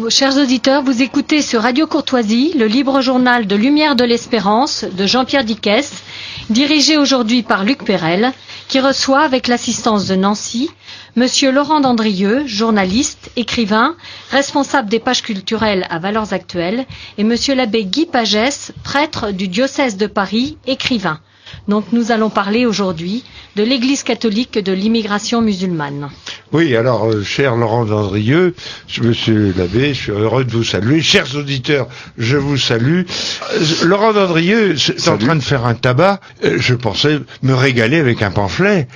Chers auditeurs, vous écoutez sur Radio Courtoisie le libre journal de Lumière de l'Espérance de Jean-Pierre Dickès, dirigé aujourd'hui par Luc Perel, qui reçoit avec l'assistance de Nancy, Monsieur Laurent Dandrieux, journaliste, écrivain, responsable des pages culturelles à Valeurs Actuelles, et Monsieur l'abbé Guy Pagès, prêtre du diocèse de Paris, écrivain. Donc nous allons parler aujourd'hui de l'Église catholique de l'immigration musulmane. Oui, alors, cher Laurent Dandrieux, monsieur l'abbé, je suis heureux de vous saluer. Chers auditeurs, je vous salue. Laurent Dandrieux est en train de faire un tabac. Je pensais me régaler avec un pamphlet.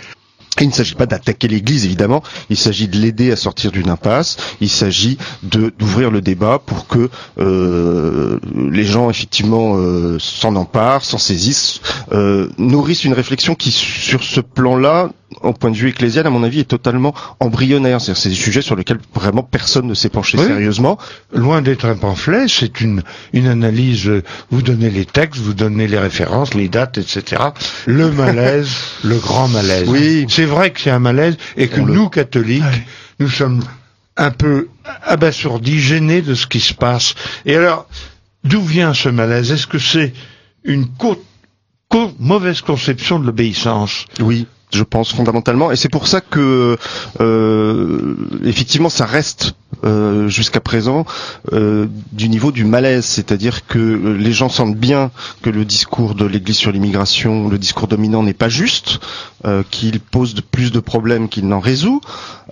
Il ne s'agit pas d'attaquer l'Église, évidemment. Il s'agit de l'aider à sortir d'une impasse. Il s'agit d'ouvrir le débat pour que les gens, effectivement, s'en emparent, s'en saisissent, nourrissent une réflexion qui, sur ce plan-là, au point de vue ecclésial, à mon avis, est totalement embryonnaire. C'est-à-dire, c'est des sujets sur lesquels vraiment personne ne s'est penché sérieusement. Loin d'être un pamphlet, c'est une analyse. Vous donnez les textes, vous donnez les références, les dates, etc. Le malaise, le grand malaise. Oui. C'est vrai que c'est un malaise et que nous, catholiques, nous sommes un peu abasourdis, gênés de ce qui se passe. Et alors, d'où vient ce malaise? Est-ce que c'est une mauvaise conception de l'obéissance? Oui. Je pense fondamentalement, et c'est pour ça que effectivement ça reste jusqu'à présent du niveau du malaise, c'est-à-dire que les gens sentent bien que le discours de l'Église sur l'immigration, le discours dominant n'est pas juste, qu'il pose plus de problèmes qu'il n'en résout,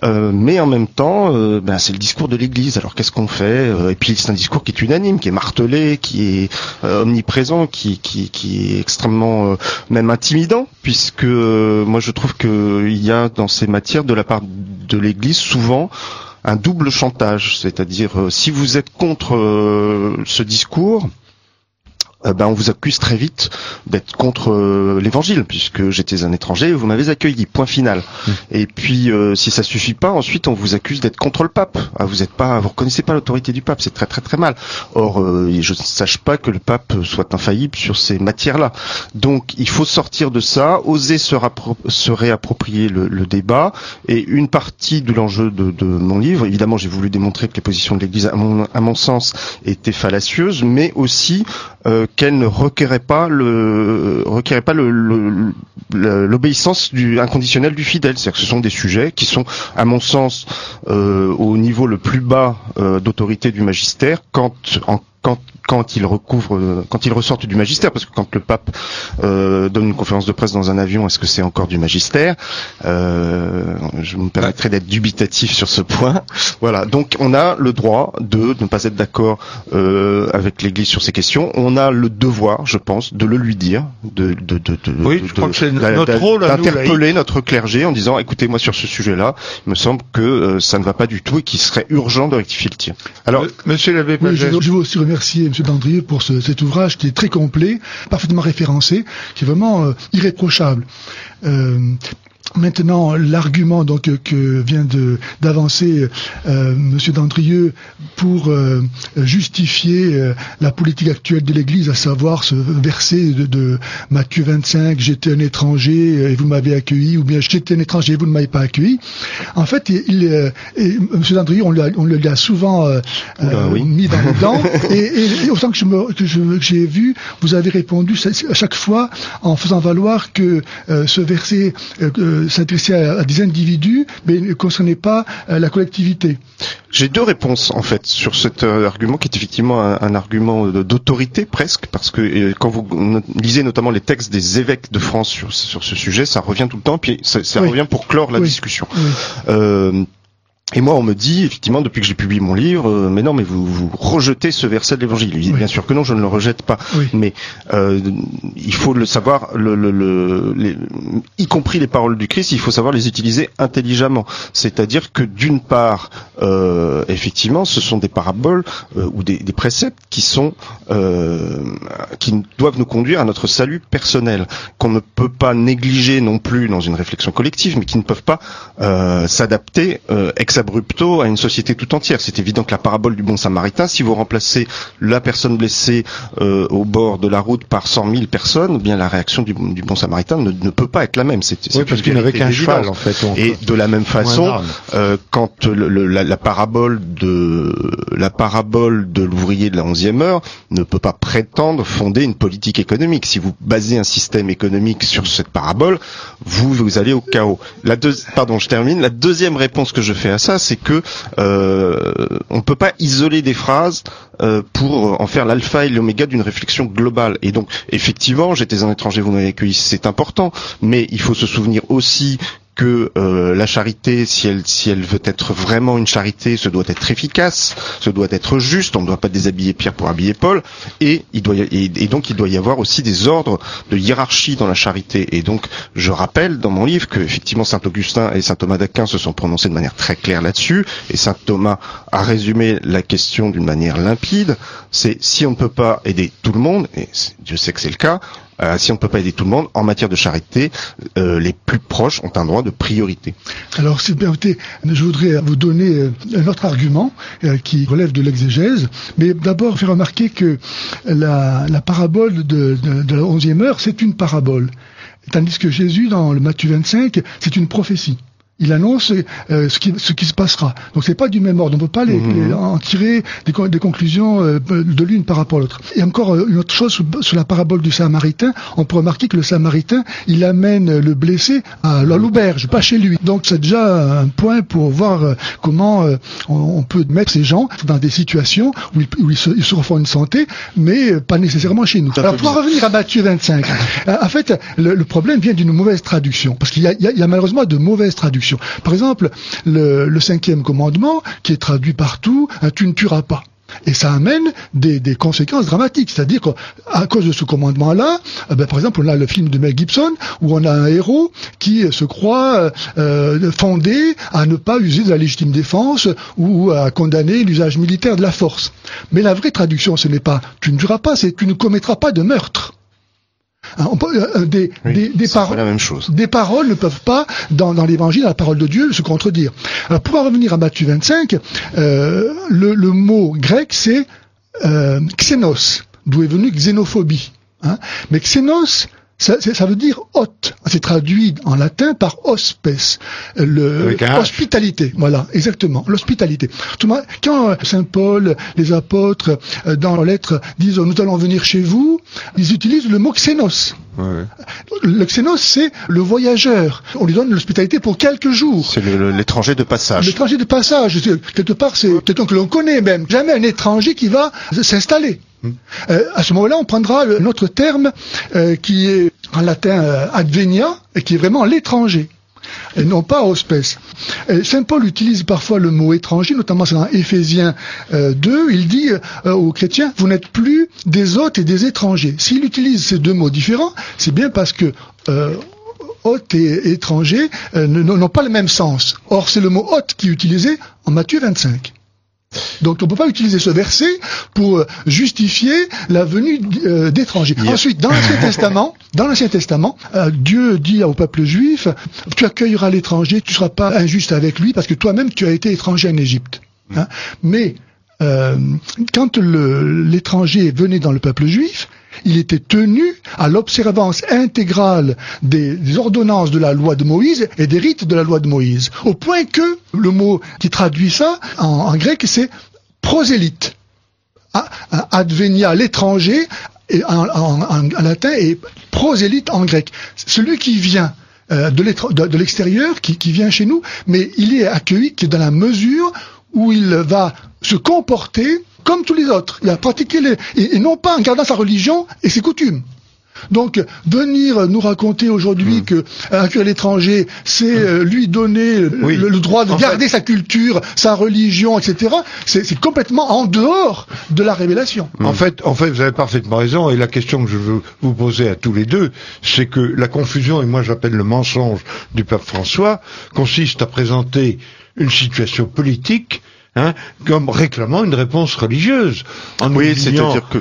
mais en même temps c'est le discours de l'Église. Alors qu'est-ce qu'on fait? Et puis c'est un discours qui est unanime, qui est martelé, qui est omniprésent, qui est extrêmement même intimidant, puisque moi je trouve qu'il y a dans ces matières de la part de l'Église souvent un double chantage, c'est-à-dire si vous êtes contre ce discours, on vous accuse très vite d'être contre l'évangile, puisque j'étais un étranger et vous m'avez accueilli, point final. Et puis si ça suffit pas, ensuite on vous accuse d'être contre le pape. Vous reconnaissez pas l'autorité du pape, c'est très très très mal. Or je ne sache pas que le pape soit infaillible sur ces matières-là. Donc il faut sortir de ça, oser se réapproprier le débat. Et une partie de l'enjeu de mon livre, évidemment j'ai voulu démontrer que les positions de l'Église à mon sens étaient fallacieuses, mais aussi qu'elle ne requérait pas l'obéissance inconditionnelle du fidèle. C'est-à-dire que ce sont des sujets qui sont, à mon sens, au niveau le plus bas d'autorité du magistère, quand ils ressortent du magistère, parce que quand le pape donne une conférence de presse dans un avion, est-ce que c'est encore du magistère? Je me permettrai d'être dubitatif sur ce point. Voilà, donc on a le droit de ne pas être d'accord avec l'Église sur ces questions. On a le devoir, je pense, de le lui dire, je crois que c'est notre rôle d'interpeller notre clergé en disant, écoutez, moi sur ce sujet-là, il me semble que ça ne va pas du tout et qu'il serait urgent de rectifier le tir. Alors, Monsieur l'abbé Pagès, je veux aussi remercier M. Dandrieux pour cet ouvrage qui est très complet, parfaitement référencé, qui est vraiment irréprochable. Maintenant, l'argument donc que vient d'avancer Monsieur Dandrieux pour justifier la politique actuelle de l'Église, à savoir ce verset de Matthieu 25, j'étais un étranger et vous m'avez accueilli, ou bien j'étais un étranger et vous ne m'avez pas accueilli. En fait, Monsieur Dandrieux, on l'a souvent mis dans les dents, et autant que j'ai vu, vous avez répondu à chaque fois en faisant valoir que ce verset s'adressait à des individus, mais ne concernait pas la collectivité. J'ai deux réponses en fait sur cet argument qui est effectivement un argument d'autorité presque, parce que quand vous lisez notamment les textes des évêques de France sur ce sujet, ça revient tout le temps, puis ça revient pour clore la discussion. Et moi, on me dit, effectivement, depuis que j'ai publié mon livre, mais non, mais vous rejetez ce verset de l'Évangile. Bien sûr que non, je ne le rejette pas. Mais il faut le savoir, y compris les paroles du Christ, il faut savoir les utiliser intelligemment. C'est-à-dire que d'une part, effectivement, ce sont des paraboles ou des préceptes qui doivent nous conduire à notre salut personnel, qu'on ne peut pas négliger non plus dans une réflexion collective, mais qui ne peuvent pas s'adapter ex ex-abrupto à une société tout entière. C'est évident que la parabole du bon samaritain, si vous remplacez la personne blessée au bord de la route par 100 000 personnes, eh bien la réaction du bon samaritain ne peut pas être la même. C'est parce qu'il n'avait qu'un cheval, en fait. Et de la même façon, quand la parabole de l'ouvrier de la 11e heure ne peut pas prétendre fonder une politique économique. Si vous basez un système économique sur cette parabole, vous allez au chaos. Je termine. La deuxième réponse que je fais à ça, c'est que on peut pas isoler des phrases pour en faire l'alpha et l'oméga d'une réflexion globale. Et donc, effectivement, j'étais un étranger, vous m'avez accueilli, c'est important, mais il faut se souvenir aussi que la charité, si elle veut être vraiment une charité, se doit être efficace, se doit être juste. On ne doit pas déshabiller Pierre pour habiller Paul. Et donc il doit y avoir aussi des ordres de hiérarchie dans la charité. Et donc je rappelle dans mon livre que effectivement Saint Augustin et Saint Thomas d'Aquin se sont prononcés de manière très claire là-dessus. Et Saint Thomas a résumé la question d'une manière limpide. C'est si on ne peut pas aider tout le monde, et Dieu sait que c'est le cas. Si on ne peut pas aider tout le monde, en matière de charité, les plus proches ont un droit de priorité. Alors, si vous permettez, je voudrais vous donner un autre argument qui relève de l'exégèse, mais d'abord faire remarquer que la parabole de la 11e heure, c'est une parabole, tandis que Jésus, dans le Matthieu 25, c'est une prophétie. Il annonce ce qui se passera. Donc c'est pas du même ordre. On peut pas en tirer des conclusions de l'une par rapport à l'autre. Et encore une autre chose sur la parabole du Samaritain, on peut remarquer que le Samaritain, il amène le blessé à l'auberge, pas chez lui. Donc c'est déjà un point pour voir comment on peut mettre ces gens dans des situations où ils se refont une santé, mais pas nécessairement chez nous. Alors pour revenir à Matthieu 25, en fait le problème vient d'une mauvaise traduction, parce qu'il y a malheureusement de mauvaises traductions. Par exemple, le 5e commandement, qui est traduit partout, tu ne tueras pas. Et ça amène des conséquences dramatiques. C'est-à-dire qu'à cause de ce commandement-là, par exemple, on a le film de Mel Gibson, où on a un héros qui se croit fondé à ne pas user de la légitime défense ou à condamner l'usage militaire de la force. Mais la vraie traduction, ce n'est pas « tu ne tueras pas », c'est « tu ne commettras pas de meurtre ». Des paroles ne peuvent pas, dans l'évangile, la parole de Dieu, se contredire. Alors, pour en revenir à Matthieu 25, le mot grec, c'est xénos, d'où est venue xénophobie. Mais xénos, ça veut dire hôte. C'est traduit en latin par hospes, hospitalité. Voilà, exactement, l'hospitalité. Quand Saint Paul, les apôtres, dans leurs lettres, disent « nous allons venir chez vous », ils utilisent le mot xénos. Ouais. Le xénos, c'est le voyageur. On lui donne l'hospitalité pour quelques jours. C'est l'étranger de passage. L'étranger de passage. Quelque part, c'est quelqu'un que l'on connaît même. Jamais un étranger qui va s'installer. À ce moment-là, on prendra notre terme qui est en latin advenia, et qui est vraiment l'étranger, et non pas hospes. Saint Paul utilise parfois le mot étranger, notamment dans Éphésiens 2, il dit aux chrétiens, vous n'êtes plus des hôtes et des étrangers. S'il utilise ces deux mots différents, c'est bien parce que hôte et étranger n'ont pas le même sens. Or, c'est le mot hôte qui est utilisé en Matthieu 25. Donc on ne peut pas utiliser ce verset pour justifier la venue d'étrangers. Yeah. Ensuite, dans l'Ancien Testament, Dieu dit au peuple juif, tu accueilleras l'étranger, tu ne seras pas injuste avec lui parce que toi-même tu as été étranger en Égypte. Mais quand l'étranger venait dans le peuple juif, il était tenu à l'observance intégrale des ordonnances de la loi de Moïse et des rites de la loi de Moïse. Au point que le mot qui traduit ça en grec, c'est prosélyte. Advenia, l'étranger, en latin, et prosélyte en grec. Celui qui vient de l'extérieur, qui vient chez nous, mais il est accueilli que dans la mesure où il va se comporter comme tous les autres. Il a pratiqué et non pas en gardant sa religion et ses coutumes. Donc, venir nous raconter aujourd'hui que accueillir l'étranger, c'est lui donner le droit de garder sa culture, sa religion, etc., c'est complètement en dehors de la révélation. En fait, vous avez parfaitement raison, et la question que je veux vous poser à tous les deux, c'est que la confusion, et moi j'appelle le mensonge du pape François, consiste à présenter une situation politique comme réclamant une réponse religieuse, en c'est-à-dire que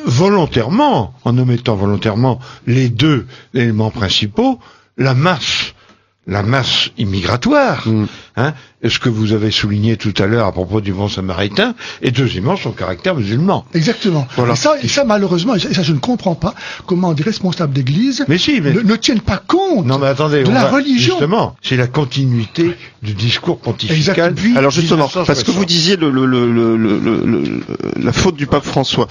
volontairement, en omettant volontairement les deux éléments principaux, la masse la masse immigratoire, ce que vous avez souligné tout à l'heure à propos du bon samaritain, et deuxièmement son caractère musulman. Exactement. Voilà. Et ça malheureusement, et ça je ne comprends pas comment des responsables d'église ne tiennent pas compte de la religion. Justement, c'est la continuité du discours pontifical. Alors justement, parce que vous disiez la faute du pape François.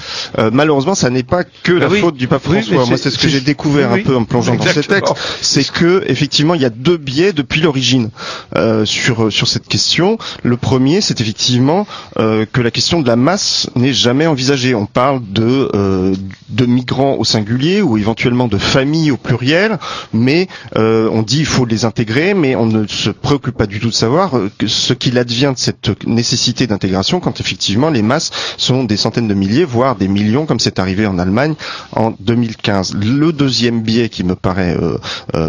Malheureusement, ça n'est pas que la faute du pape François. Moi, c'est ce que j'ai découvert un peu en plongeant dans ces textes. C'est que effectivement, il y a deux biais depuis l'origine sur cette question. Le premier, c'est effectivement que la question de la masse n'est jamais envisagée. On parle de migrants au singulier ou éventuellement de familles au pluriel, mais on dit il faut les intégrer, mais on ne se préoccupe pas du tout de savoir ce qu'il advient de cette nécessité d'intégration quand effectivement les masses sont des centaines de milliers, voire des millions, comme c'est arrivé en Allemagne en 2015. Le deuxième biais qui me paraît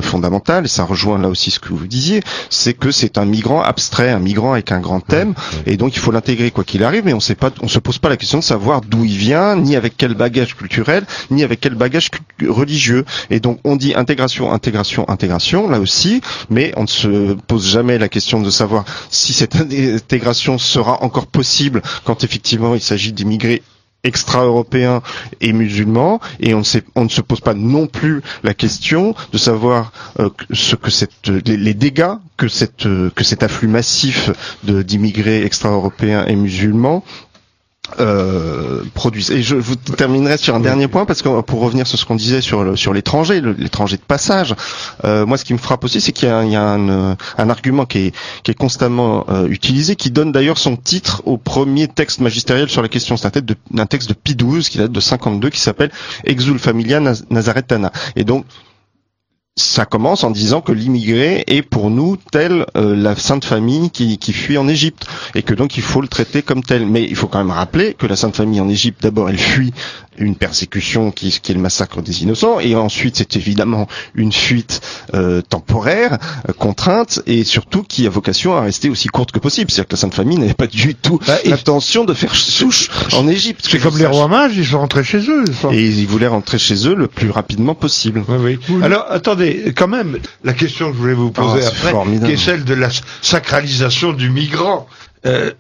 fondamental, et ça rejoint là aussi ce que vous disiez, c'est que c'est un migrant abstrait, un migrant avec un grand thème, et donc il faut l'intégrer quoi qu'il arrive, mais on se pose pas la question de savoir d'où il vient, ni avec quel bagage culturel, ni avec quel bagage religieux. Et donc on dit intégration, là aussi, mais on ne se pose jamais la question de savoir si cette intégration sera encore possible quand effectivement il s'agit d'immigrés extra-européens et musulmans, et on ne se pose pas non plus la question de savoir les dégâts que cet afflux massif d'immigrés extra-européens et musulmans produisent. Et je vous terminerai sur un dernier point, parce que pour revenir sur ce qu'on disait sur l'étranger, l'étranger de passage, moi ce qui me frappe aussi, c'est qu'il y a un argument qui est constamment utilisé, qui donne d'ailleurs son titre au premier texte magistériel sur la question. C'est un texte de Pie XII qui date de 52, qui s'appelle Exul Familia Nazaretana. Et donc ça commence en disant que l'immigré est pour nous tel la Sainte Famille qui fuit en Égypte, et que donc il faut le traiter comme tel. Mais il faut quand même rappeler que la Sainte Famille en Égypte, d'abord, elle fuit une persécution qui est le massacre des innocents, et ensuite c'est évidemment une fuite temporaire, contrainte, et surtout qui a vocation à rester aussi courte que possible. C'est-à-dire que la Sainte Famille n'avait pas du tout l'intention de faire souche en Égypte. C'est comme les rois mages, ils sont rentrés chez eux. Et ils voulaient rentrer chez eux le plus rapidement possible. Oui. Alors attendez, quand même, la question que je voulais vous poser après, qui est celle de la sacralisation du migrant.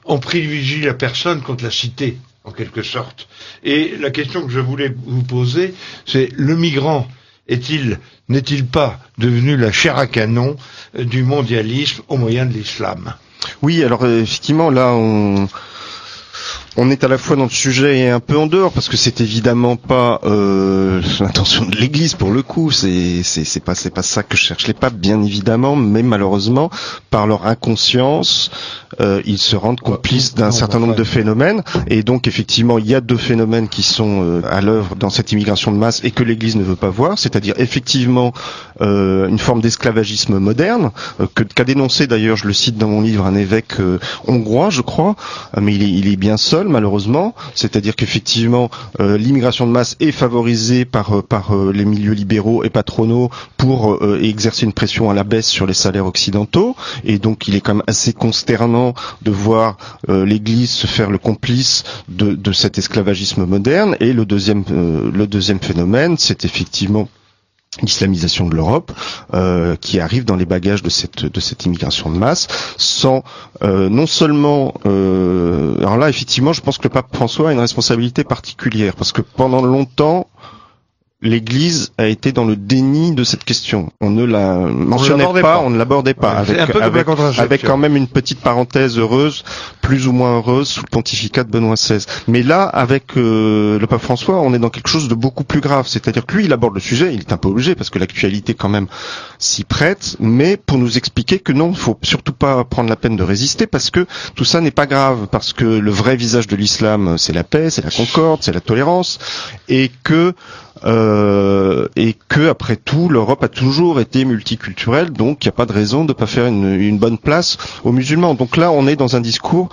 On privilégie la personne contre la cité, en quelque sorte. Et la question que je voulais vous poser, c'est le migrant n'est-il pas devenu la chair à canon du mondialisme au moyen de l'islam? Oui, alors effectivement, là, on est à la fois dans le sujet et un peu en dehors, parce que c'est évidemment pas l'intention de l'Église pour le coup. C'est pas ça que cherchent les papes, bien évidemment, mais malheureusement, par leur inconscience, ils se rendent complices d'un certain nombre de phénomènes. Et donc effectivement, il y a deux phénomènes qui sont à l'œuvre dans cette immigration de masse et que l'Église ne veut pas voir, c'est-à-dire effectivement une forme d'esclavagisme moderne qu'a dénoncé d'ailleurs, je le cite dans mon livre, un évêque hongrois, je crois, mais il est bien seul malheureusement, c'est-à-dire qu'effectivement l'immigration de masse est favorisée par les milieux libéraux et patronaux pour exercer une pression à la baisse sur les salaires occidentaux, et donc il est quand même assez consternant de voir l'Église se faire le complice de cet esclavagisme moderne. Et le deuxième phénomène, c'est effectivement l'islamisation de l'Europe, qui arrive dans les bagages de cette immigration de masse, sans non seulement alors là effectivement je pense que le pape François a une responsabilité particulière, parce que pendant longtemps l'Église a été dans le déni de cette question. On ne la mentionnait pas, on ne l'abordait pas, avec quand même une petite parenthèse heureuse, plus ou moins heureuse, sous le pontificat de Benoît XVI. Mais là, avec le pape François, on est dans quelque chose de beaucoup plus grave. C'est-à-dire que lui, il aborde le sujet, il est un peu obligé, parce que l'actualité quand même s'y prête, mais pour nous expliquer que non, il faut surtout pas prendre la peine de résister, parce que tout ça n'est pas grave, parce que le vrai visage de l'islam, c'est la paix, c'est la concorde, c'est la tolérance, et que après tout, l'Europe a toujours été multiculturelle, donc il n'y a pas de raison de ne pas faire une bonne place aux musulmans. Donc là, on est dans un discours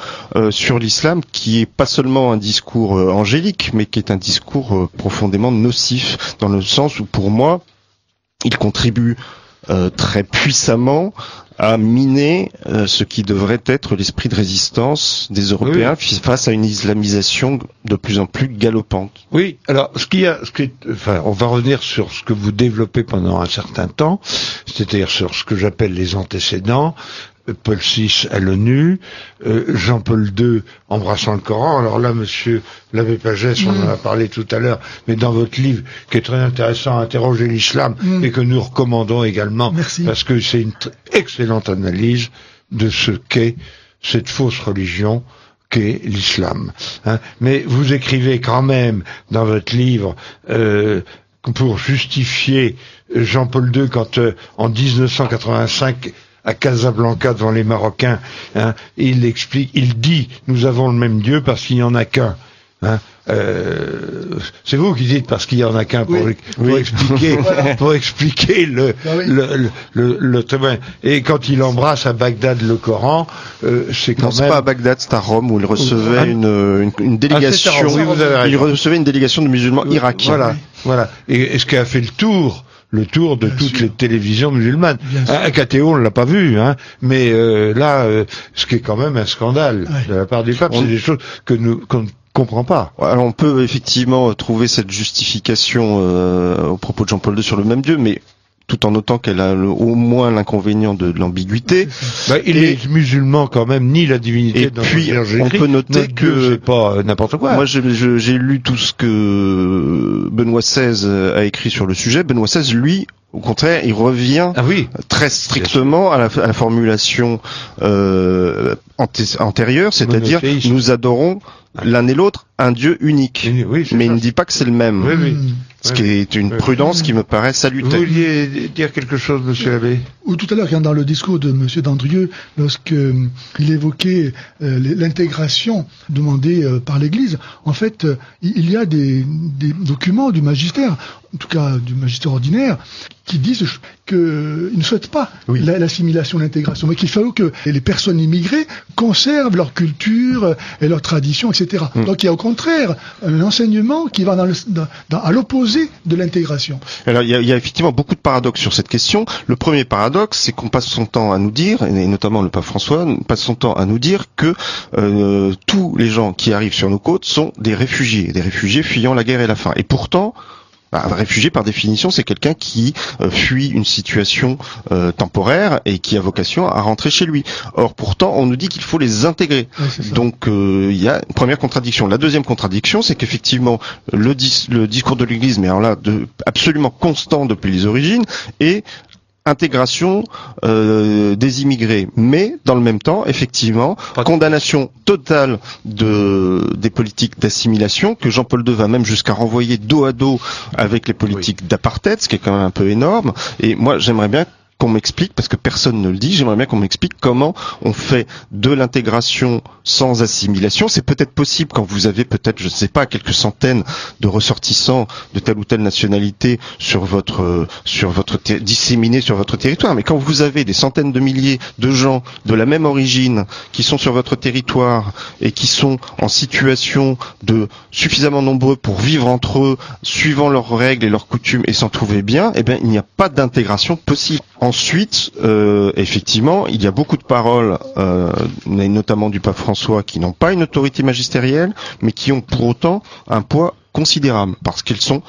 sur l'islam qui est pas seulement un discours angélique, mais qui est un discours profondément nocif, dans le sens où, pour moi, il contribue très puissamment à miner ce qui devrait être l'esprit de résistance des Européens face à une islamisation de plus en plus galopante. Oui, alors on va revenir sur ce que vous développez pendant un certain temps, c'est-à-dire sur ce que j'appelle les antécédents. Paul VI à l'ONU, Jean-Paul II embrassant le Coran. Alors là, monsieur l'abbé Pagès, on en a parlé tout à l'heure, mais dans votre livre, qui est très intéressant, Interroger l'islam, et que nous recommandons également, parce que c'est une excellente analyse de ce qu'est cette fausse religion qu'est l'islam. Mais vous écrivez quand même dans votre livre, pour justifier Jean-Paul II quand en 1985 à Casablanca devant les Marocains, il dit nous avons le même Dieu parce qu'il n'y en a qu'un. C'est vous qui dites parce qu'il y en a qu'un pour expliquer pour expliquer le témoin. Et quand il embrasse à Bagdad le Coran, c'est quand même. C'est pas à Bagdad, c'est à Rome où il recevait une délégation. Il recevait une délégation de musulmans irakiens. Voilà. Et ce qui a fait le tour de toutes les télévisions musulmanes. À KTO, on l'a pas vu, mais là, ce qui est quand même un scandale de la part du pape, c'est des choses qu'on ne comprend pas. Alors on peut effectivement trouver cette justification au propos de Jean-Paul II sur le même Dieu, mais tout en notant qu'elle a au moins l'inconvénient de l'ambiguïté. Il est musulman quand même, ni la divinité. Et puis on peut noter que c'est pas n'importe quoi. Moi j'ai lu tout ce que Benoît XVI a écrit sur le sujet. Benoît XVI, lui, au contraire, il revient très strictement à la formulation antérieure, c'est-à-dire nous adorons l'un et l'autre un Dieu unique. Mais il ne dit pas que c'est le même. Ce qui est une prudence qui me paraît salutaire. Vous vouliez dire quelque chose, monsieur l'abbé? Ou tout à l'heure, dans le discours de monsieur Dandrieux, lorsqu'il évoquait l'intégration demandée par l'Église, en fait, il y a des documents du magistère, en tout cas du magistère ordinaire, qui disent qu'ils ne souhaitent pas l'assimilation, l'intégration, mais qu'il faut que les personnes immigrées conservent leur culture et leur tradition, etc. Donc il y a au contraire un enseignement qui va à l'opposé de l'intégration. Alors il y a effectivement beaucoup de paradoxes sur cette question. Le premier paradoxe, c'est qu'on passe son temps à nous dire, et notamment le pape François passe son temps à nous dire que tous les gens qui arrivent sur nos côtes sont des réfugiés fuyant la guerre et la faim. Et pourtant, un réfugié, par définition, c'est quelqu'un qui fuit une situation temporaire et qui a vocation à rentrer chez lui. Or, pourtant, on nous dit qu'il faut les intégrer. Donc, il y a une première contradiction. La deuxième contradiction, c'est qu'effectivement, le discours de l'Église, mais alors là, absolument constant depuis les origines, est intégration des immigrés, mais dans le même temps, effectivement, condamnation totale des politiques d'assimilation que Jean-Paul II va même jusqu'à renvoyer dos à dos avec les politiques d'apartheid, ce qui est quand même un peu énorme. Et moi, j'aimerais bien qu'on m'explique, parce que personne ne le dit, j'aimerais bien qu'on m'explique comment on fait de l'intégration sans assimilation. C'est peut-être possible quand vous avez peut-être, je ne sais pas, quelques centaines de ressortissants de telle ou telle nationalité disséminés sur votre territoire. Mais quand vous avez des centaines de milliers de gens de la même origine qui sont sur votre territoire et qui sont en situation de suffisamment nombreux pour vivre entre eux, suivant leurs règles et leurs coutumes et s'en trouver bien, eh bien, il n'y a pas d'intégration possible. Ensuite, effectivement, il y a beaucoup de paroles, notamment du pape François, qui n'ont pas une autorité magistérielle, mais qui ont pour autant un poids considérable, parce qu'elles sont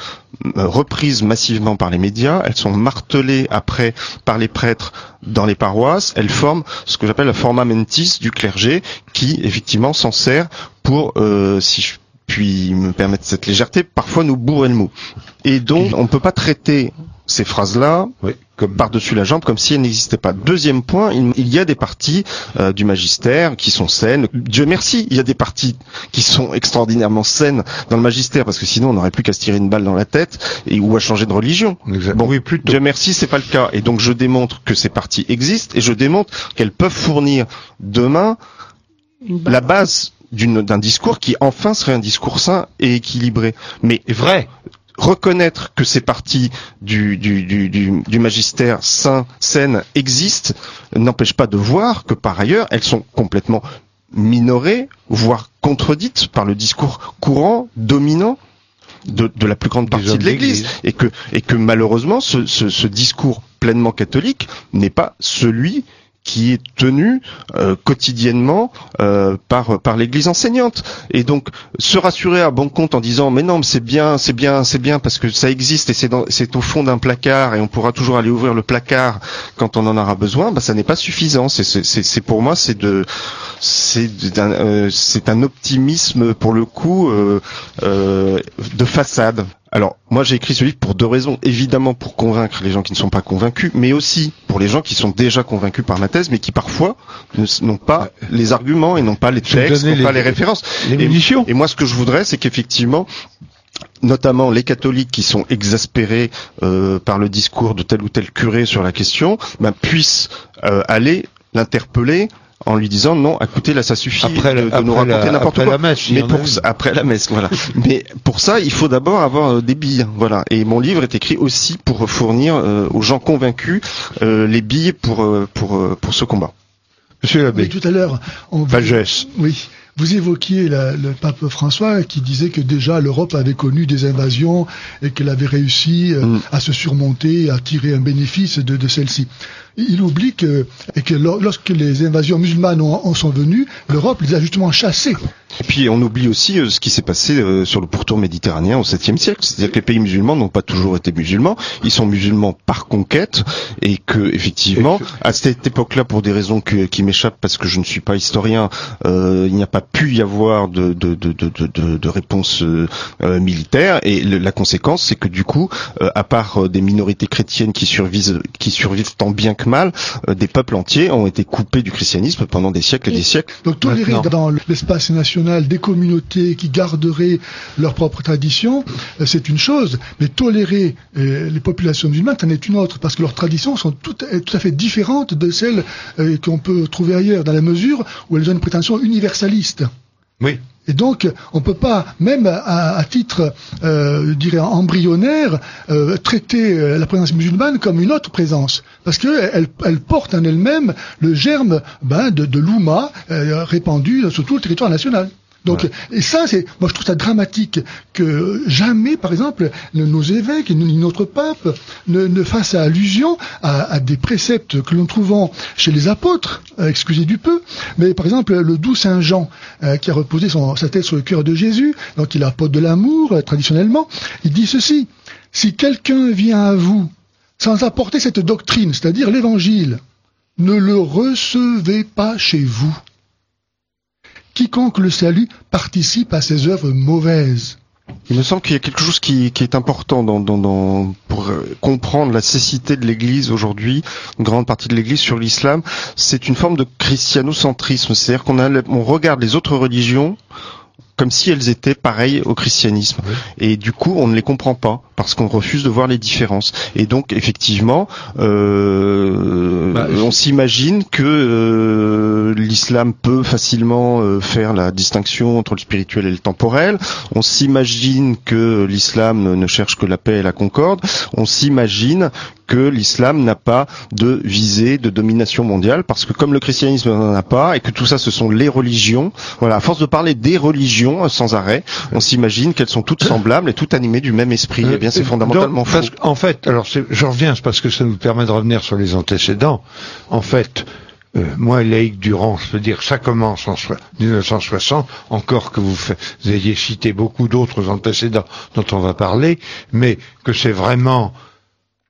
reprises massivement par les médias, elles sont martelées après par les prêtres dans les paroisses, elles forment ce que j'appelle la forma mentis du clergé, qui effectivement s'en sert pour, si je puis me permettre cette légèreté, parfois nous bourrer le mot. Et donc, on ne peut pas traiter ces phrases-là comme par-dessus la jambe, comme si elles n'existaient pas. Deuxième point, il y a des parties du magistère qui sont saines. Dieu merci, il y a des parties qui sont extraordinairement saines dans le magistère, parce que sinon on n'aurait plus qu'à se tirer une balle dans la tête ou à changer de religion. Bon, oui, plutôt. Dieu merci, c'est pas le cas. Et donc je démontre que ces parties existent, et je démontre qu'elles peuvent fournir demain la base d'un discours qui enfin serait un discours sain et équilibré. Mais vrai. Reconnaître que ces parties du magistère saine existent n'empêche pas de voir que par ailleurs elles sont complètement minorées, voire contredites par le discours courant, dominant de la plus grande partie de l'Église, et que malheureusement ce discours pleinement catholique n'est pas celui qui est tenu quotidiennement par l'Église enseignante. Et donc se rassurer à bon compte en disant mais non, mais c'est bien parce que ça existe et c'est au fond d'un placard et on pourra toujours aller ouvrir le placard quand on en aura besoin, ça n'est pas suffisant. C'est pour moi c'est un optimisme pour le coup de façade. Alors, moi, j'ai écrit ce livre pour deux raisons. Évidemment, pour convaincre les gens qui ne sont pas convaincus, mais aussi pour les gens qui sont déjà convaincus par ma thèse, mais qui parfois n'ont pas les arguments et n'ont pas les textes, n'ont pas les références. Et moi, ce que je voudrais, c'est qu'effectivement, notamment les catholiques qui sont exaspérés par le discours de tel ou tel curé sur la question, puissent aller l'interpeller en lui disant non, écoutez, là ça suffit de nous raconter n'importe quoi. Après la messe, voilà. Mais pour ça, il faut d'abord avoir des billes, voilà. Et mon livre est écrit aussi pour fournir aux gens convaincus les billes pour ce combat. Monsieur l'abbé. Tout à l'heure, Pagès. Oui. Vous évoquiez le pape François qui disait que déjà l'Europe avait connu des invasions et qu'elle avait réussi à se surmonter, à tirer un bénéfice de celle-ci. Il oublie que lorsque les invasions musulmanes en sont venues, l'Europe les a justement chassées. Et puis on oublie aussi ce qui s'est passé sur le pourtour méditerranéen au 7e siècle. C'est-à-dire que les pays musulmans n'ont pas toujours été musulmans. Ils sont musulmans par conquête et que effectivement, à cette époque-là, pour des raisons qui m'échappent parce que je ne suis pas historien, il n'y a pas pu y avoir de réponse militaire. Et la conséquence, c'est que du coup, à part des minorités chrétiennes qui survivent tant bien que mal, des peuples entiers ont été coupés du christianisme pendant des siècles et des siècles. Donc tolérer dans l'espace national des communautés qui garderaient leur propre tradition, c'est une chose, mais tolérer les populations musulmanes, c'en est une autre, parce que leurs traditions sont tout à fait différentes de celles qu'on peut trouver ailleurs, dans la mesure où elles ont une prétention universaliste. Oui. Et donc, on peut pas, même à titre, je dirais, embryonnaire, traiter la présence musulmane comme une autre présence, parce que elle porte en elle-même le germe de l'oumma répandu sur tout le territoire national. Donc, et ça, moi je trouve ça dramatique que jamais, par exemple, nos évêques ni notre pape ne fassent allusion à des préceptes que l'on trouve chez les apôtres, excusez du peu, mais par exemple le doux Saint Jean qui a reposé sa tête sur le cœur de Jésus, donc il est apôtre de l'amour traditionnellement, il dit ceci: si quelqu'un vient à vous sans apporter cette doctrine, c'est-à-dire l'évangile, ne le recevez pas chez vous. Quiconque le salue participe à ses œuvres mauvaises. Il me semble qu'il y a quelque chose qui est important pour comprendre la cécité de l'Église aujourd'hui, une grande partie de l'Église sur l'islam. C'est une forme de christianocentrisme, c'est-à-dire qu'on regarde les autres religions comme si elles étaient pareilles au christianisme. Oui. Et du coup, on ne les comprend pas, parce qu'on refuse de voir les différences. Et donc, effectivement, on s'imagine que l'islam peut facilement faire la distinction entre le spirituel et le temporel. On s'imagine que l'islam ne cherche que la paix et la concorde. On s'imagine que l'islam n'a pas de visée de domination mondiale, parce que comme le christianisme n'en a pas, et que tout ça ce sont les religions, voilà, à force de parler des religions sans arrêt, on s'imagine qu'elles sont toutes semblables et toutes animées du même esprit. Eh bien, c'est fondamentalement faux. En fait, alors j'en reviens, c'est parce que ça nous permet de revenir sur les antécédents. En fait, moi, Laïc Durand, je peux dire, ça commence en 1960, encore que vous ayez cité beaucoup d'autres antécédents dont on va parler, mais que c'est vraiment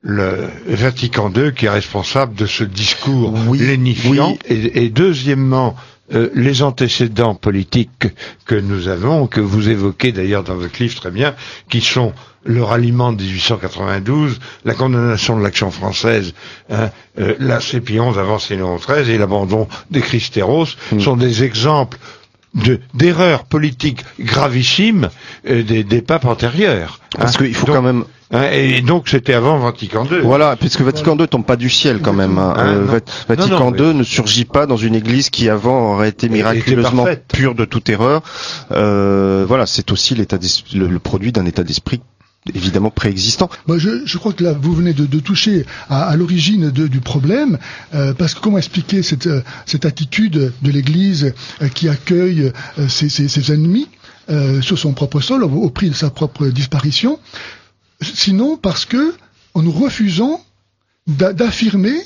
le Vatican II qui est responsable de ce discours lénifiant. Oui. Et deuxièmement, les antécédents politiques que nous avons, que vous évoquez d'ailleurs dans votre livre très bien, qui sont le ralliement de 1892, la condamnation de l'action française, la CPI 11 avant Sénéon 13 et l'abandon des Christéros, sont des exemples d'erreurs politiques gravissimes des papes antérieurs. Parce qu'il faut quand même... Et donc c'était avant Vatican II. Voilà, puisque Vatican II tombe pas du ciel quand même. Vatican II ne surgit pas dans une église qui avant aurait été miraculeusement pure de toute erreur. Voilà, c'est aussi le produit d'un état d'esprit évidemment préexistant. Moi, je crois que là, vous venez de toucher à l'origine du problème, parce que comment expliquer cette attitude de l'Église qui accueille ses ennemis sur son propre sol, au prix de sa propre disparition, sinon parce que nous refusons d'affirmer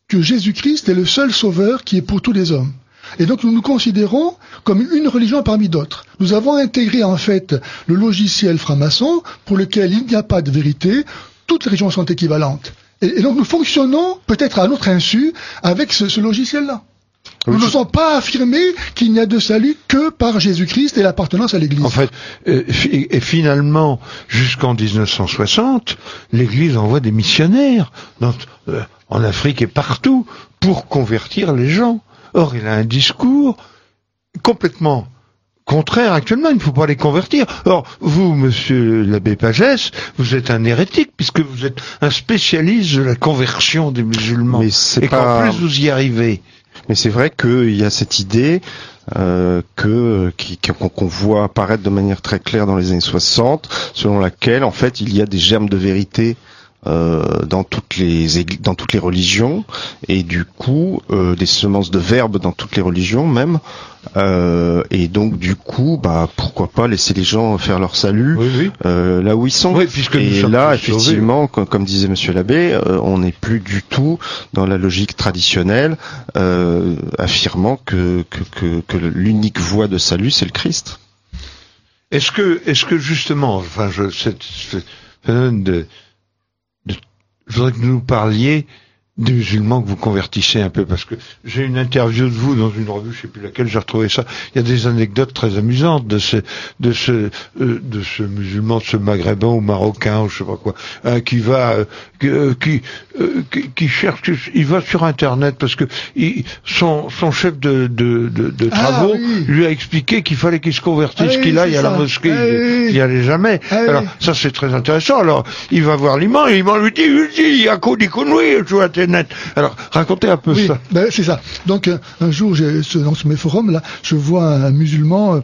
que Jésus-Christ est le seul sauveur qui est pour tous les hommes. Et donc nous nous considérons comme une religion parmi d'autres. Nous avons intégré en fait le logiciel franc-maçon pour lequel il n'y a pas de vérité, toutes les religions sont équivalentes. Et donc nous fonctionnons peut-être à notre insu avec ce logiciel-là. Nous ne sommes pas affirmés qu'il n'y a de salut que par Jésus-Christ et l'appartenance à l'Église. En fait, et finalement, jusqu'en 1960, l'Église envoie des missionnaires en Afrique et partout pour convertir les gens. Or, il a un discours complètement contraire actuellement, il ne faut pas les convertir. Or, vous, monsieur l'abbé Pagès, vous êtes un hérétique, puisque vous êtes un spécialiste de la conversion des musulmans. Et qu'en plus, vous y arrivez. Mais c'est vrai qu'il y a cette idée qu'on voit apparaître de manière très claire dans les années 60, selon laquelle, en fait, il y a des germes de vérité dans toutes les religions, et du coup des semences de verbe dans toutes les religions même, et donc du coup pourquoi pas laisser les gens faire leur salut là où ils sont. Et là effectivement comme disait monsieur l'abbé, on n'est plus du tout dans la logique traditionnelle affirmant que l'unique voie de salut c'est le Christ. Est-ce que justement, je voudrais que vous nous parliez des musulmans que vous convertissez un peu, parce que j'ai une interview de vous dans une revue, je sais plus laquelle, j'ai retrouvé ça. Il y a des anecdotes très amusantes de ce musulman, de ce maghrébin ou marocain ou je sais pas quoi, qui cherche, il va sur internet parce que son chef de travaux lui a expliqué qu'il fallait qu'il se convertisse, qu'il aille à la mosquée, il n'y allait jamais. Alors ça c'est très intéressant. Alors il va voir l'imam, et l'imam lui dit il y a qu'au dit qu'on tu vois. Alors, racontez un peu ça. C'est ça. Donc, un jour, sur mes forums, là, je vois un musulman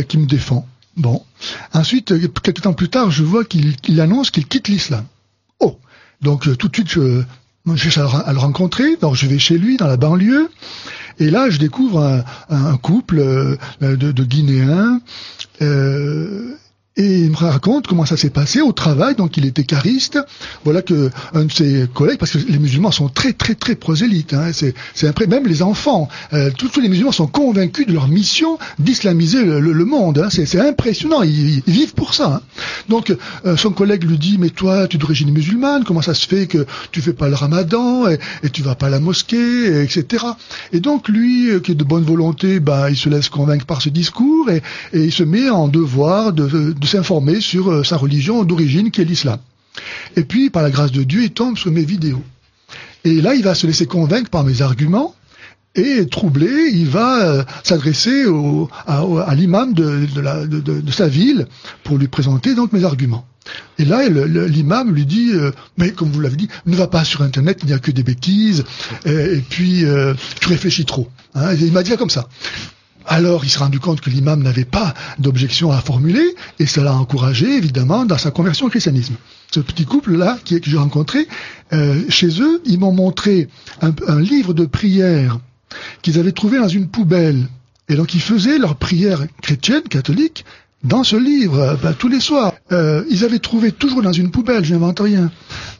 qui me défend. Bon. Ensuite, quelques temps plus tard, je vois qu'il annonce qu'il quitte l'islam. Oh. Donc, tout de suite, je cherche à le rencontrer. Donc, je vais chez lui, dans la banlieue. Et là, je découvre un couple de Guinéens. Et il me raconte comment ça s'est passé au travail. Donc il était cariste. Voilà que un de ses collègues, parce que les musulmans sont très très très prosélytes. C'est après même les enfants. Tous les musulmans sont convaincus de leur mission d'islamiser le monde. C'est impressionnant. Ils vivent pour ça. Donc son collègue lui dit mais toi tu es d'origine musulmane. Comment ça se fait que tu fais pas le Ramadan et tu vas pas à la mosquée, etc. Et donc lui qui est de bonne volonté, il se laisse convaincre par ce discours et il se met en devoir de s'informer sur sa religion d'origine qui est l'islam. Et puis, par la grâce de Dieu, il tombe sur mes vidéos. Et là, il va se laisser convaincre par mes arguments, et troublé, il va s'adresser à l'imam de sa ville pour lui présenter donc mes arguments. Et là, l'imam lui dit, mais comme vous l'avez dit, ne va pas sur Internet, il n'y a que des bêtises, et puis tu réfléchis trop. Il m'a dit ça comme ça. Alors, il s'est rendu compte que l'imam n'avait pas d'objection à formuler, et ça l'a encouragé, évidemment, dans sa conversion au christianisme. Ce petit couple-là, que j'ai rencontré, chez eux, ils m'ont montré un livre de prière qu'ils avaient trouvé dans une poubelle. Et donc, ils faisaient leur prière chrétienne, catholique, dans ce livre, tous les soirs. Ils avaient trouvé, toujours dans une poubelle, j'invente rien,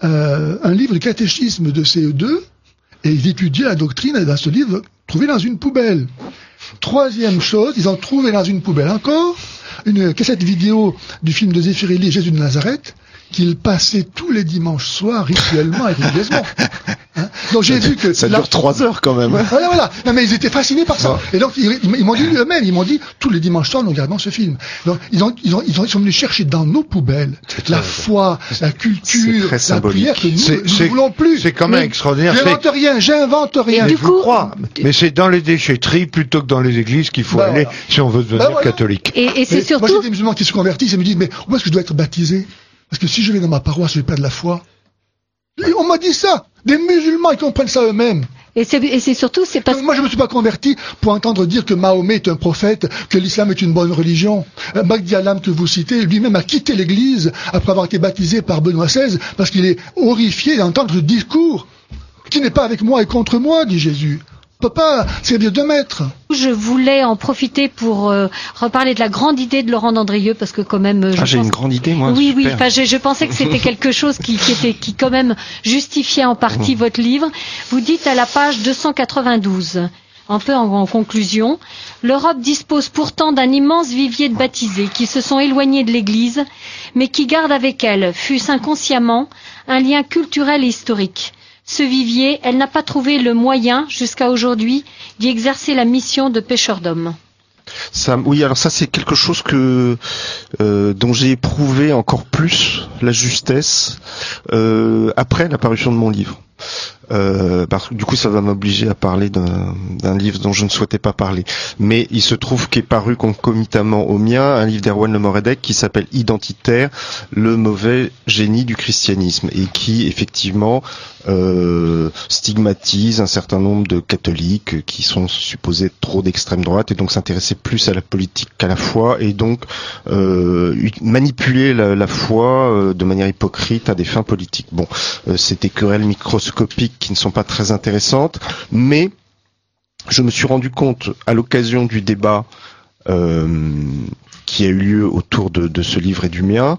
un livre de catéchisme de CE2, et ils étudiaient la doctrine dans ce livre, trouvé dans une poubelle. Troisième chose, ils ont trouvé dans une poubelle encore une cassette vidéo du film de Zeffirelli, Jésus de Nazareth, qu'il passait tous les dimanches soirs rituellement et religieusement. Donc j'ai vu que ça dure 3 heures quand même. Voilà. Non mais ils étaient fascinés par ça. Et donc ils m'ont dit eux-mêmes, ils m'ont dit tous les dimanches soirs nous regardons ce film. Donc ils sont venus chercher dans nos poubelles la foi, la culture, la prière que nous ne voulons plus. C'est quand même extraordinaire. J'invente rien. Je vous crois. Mais c'est dans les déchetteries plutôt que dans les églises qu'il faut aller si on veut devenir catholique. Et c'est surtout. Moi j'ai des musulmans qui se convertissent et me disent mais où est-ce que je dois être baptisé? Parce que si je vais dans ma paroisse, je vais perdre la foi. Et on m'a dit ça. Des musulmans, ils comprennent ça eux-mêmes. Et c'est surtout, c'est parce que... Moi, je me suis pas converti pour entendre dire que Mahomet est un prophète, que l'islam est une bonne religion. Mahdi Alam, que vous citez, lui-même a quitté l'église après avoir été baptisé par Benoît XVI parce qu'il est horrifié d'entendre ce discours qui n'est pas avec moi et contre moi, dit Jésus. peut pas servir de maître. Je voulais en profiter pour reparler de la grande idée de Laurent Dandrieux, parce que quand même... j'ai une grande idée, moi. Oui, super. oui, enfin, je pensais que c'était quelque chose qui quand même justifiait en partie votre livre. Vous dites à la page 292, un peu en conclusion, l'Europe dispose pourtant d'un immense vivier de baptisés qui se sont éloignés de l'Église, mais qui gardent avec elle, fût-ce inconsciemment, un lien culturel et historique. Ce vivier, elle n'a pas trouvé le moyen, jusqu'à aujourd'hui, d'y exercer la mission de pêcheur d'hommes. Oui, alors ça c'est quelque chose dont j'ai éprouvé encore plus la justesse après la parution de mon livre. Parce que du coup ça va m'obliger à parler d'un livre dont je ne souhaitais pas parler, mais il se trouve qu'est paru concomitamment au mien un livre d'Erwan Le Moredec qui s'appelle Identitaire, le mauvais génie du christianisme, et qui effectivement stigmatise un certain nombre de catholiques qui sont supposés trop d'extrême droite et donc s'intéresser plus à la politique qu'à la foi, et donc manipuler la foi de manière hypocrite à des fins politiques. Bon, c'est des querelles microscopiques qui ne sont pas très intéressantes, mais je me suis rendu compte à l'occasion du débat qui a eu lieu autour de ce livre et du mien,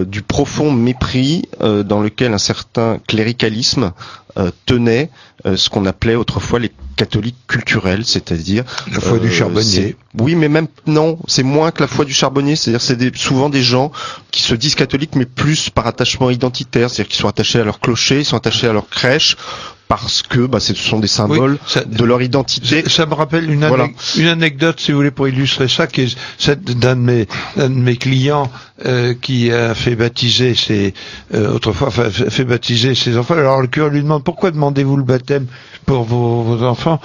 du profond mépris dans lequel un certain cléricalisme tenait ce qu'on appelait autrefois les catholiques culturels, c'est-à-dire la foi du charbonnier. Oui, mais même non, c'est moins que la foi du charbonnier, c'est-à-dire c'est souvent des gens qui se disent catholiques mais plus par attachement identitaire, c'est-à-dire qu'ils sont attachés à leur clocher, ils sont attachés à leur crèche, parce que ce sont des symboles de leur identité. Ça me rappelle une anecdote, si vous voulez, pour illustrer ça, qui est celle d'un de mes clients qui a fait baptiser autrefois fait baptiser ses enfants. Alors le curé lui demande: pourquoi demandez-vous le baptême pour vos enfants?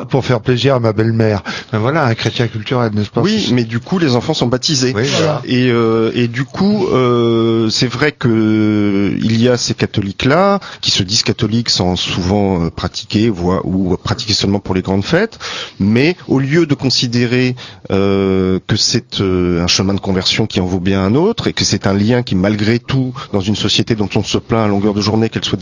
Pour faire plaisir à ma belle-mère. Ben voilà, un chrétien culturel, n'est-ce pas? Oui, mais du coup les enfants sont baptisés. Oui, voilà. Et du coup c'est vrai que il y a ces catholiques-là qui se disent catholiques sans souvent pratiquer ou pratiquer seulement pour les grandes fêtes, mais au lieu de considérer que c'est un chemin de conversion qui en vaut bien un autre, et que c'est un lien qui malgré tout dans une société dont on se plaint à longueur de journée qu'elle soit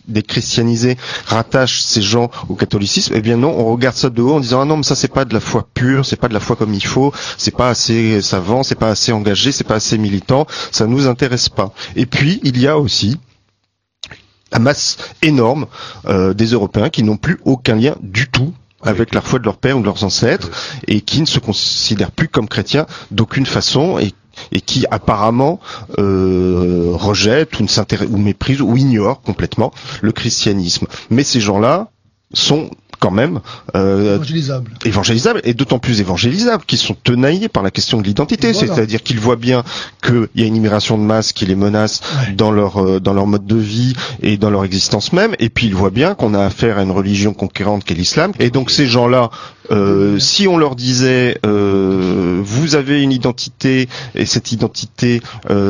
déchristianisée rattache ces gens au catholicisme, eh bien non, on regarde ça de haut en disant: ah non, mais ça c'est pas de la foi pure, c'est pas de la foi comme il faut, c'est pas assez savant, c'est pas assez engagé, c'est pas assez militant, ça nous intéresse pas. Et puis il y a aussi la masse énorme des Européens qui n'ont plus aucun lien du tout avec la foi de leurs pères ou de leurs ancêtres, et qui ne se considèrent plus comme chrétiens d'aucune façon, et qui apparemment rejettent ou méprisent ou ignorent complètement le christianisme. Mais ces gens-là sont quand même évangélisables, et d'autant plus évangélisables qu'ils sont tenaillés par la question de l'identité, voilà. C'est-à-dire qu'ils voient bien qu'il y a une immigration de masse qui les menace dans leur mode de vie et dans leur existence même, et puis ils voient bien qu'on a affaire à une religion conquérante qu'est l'islam, et donc ces gens-là, si on leur disait vous avez une identité, et cette identité,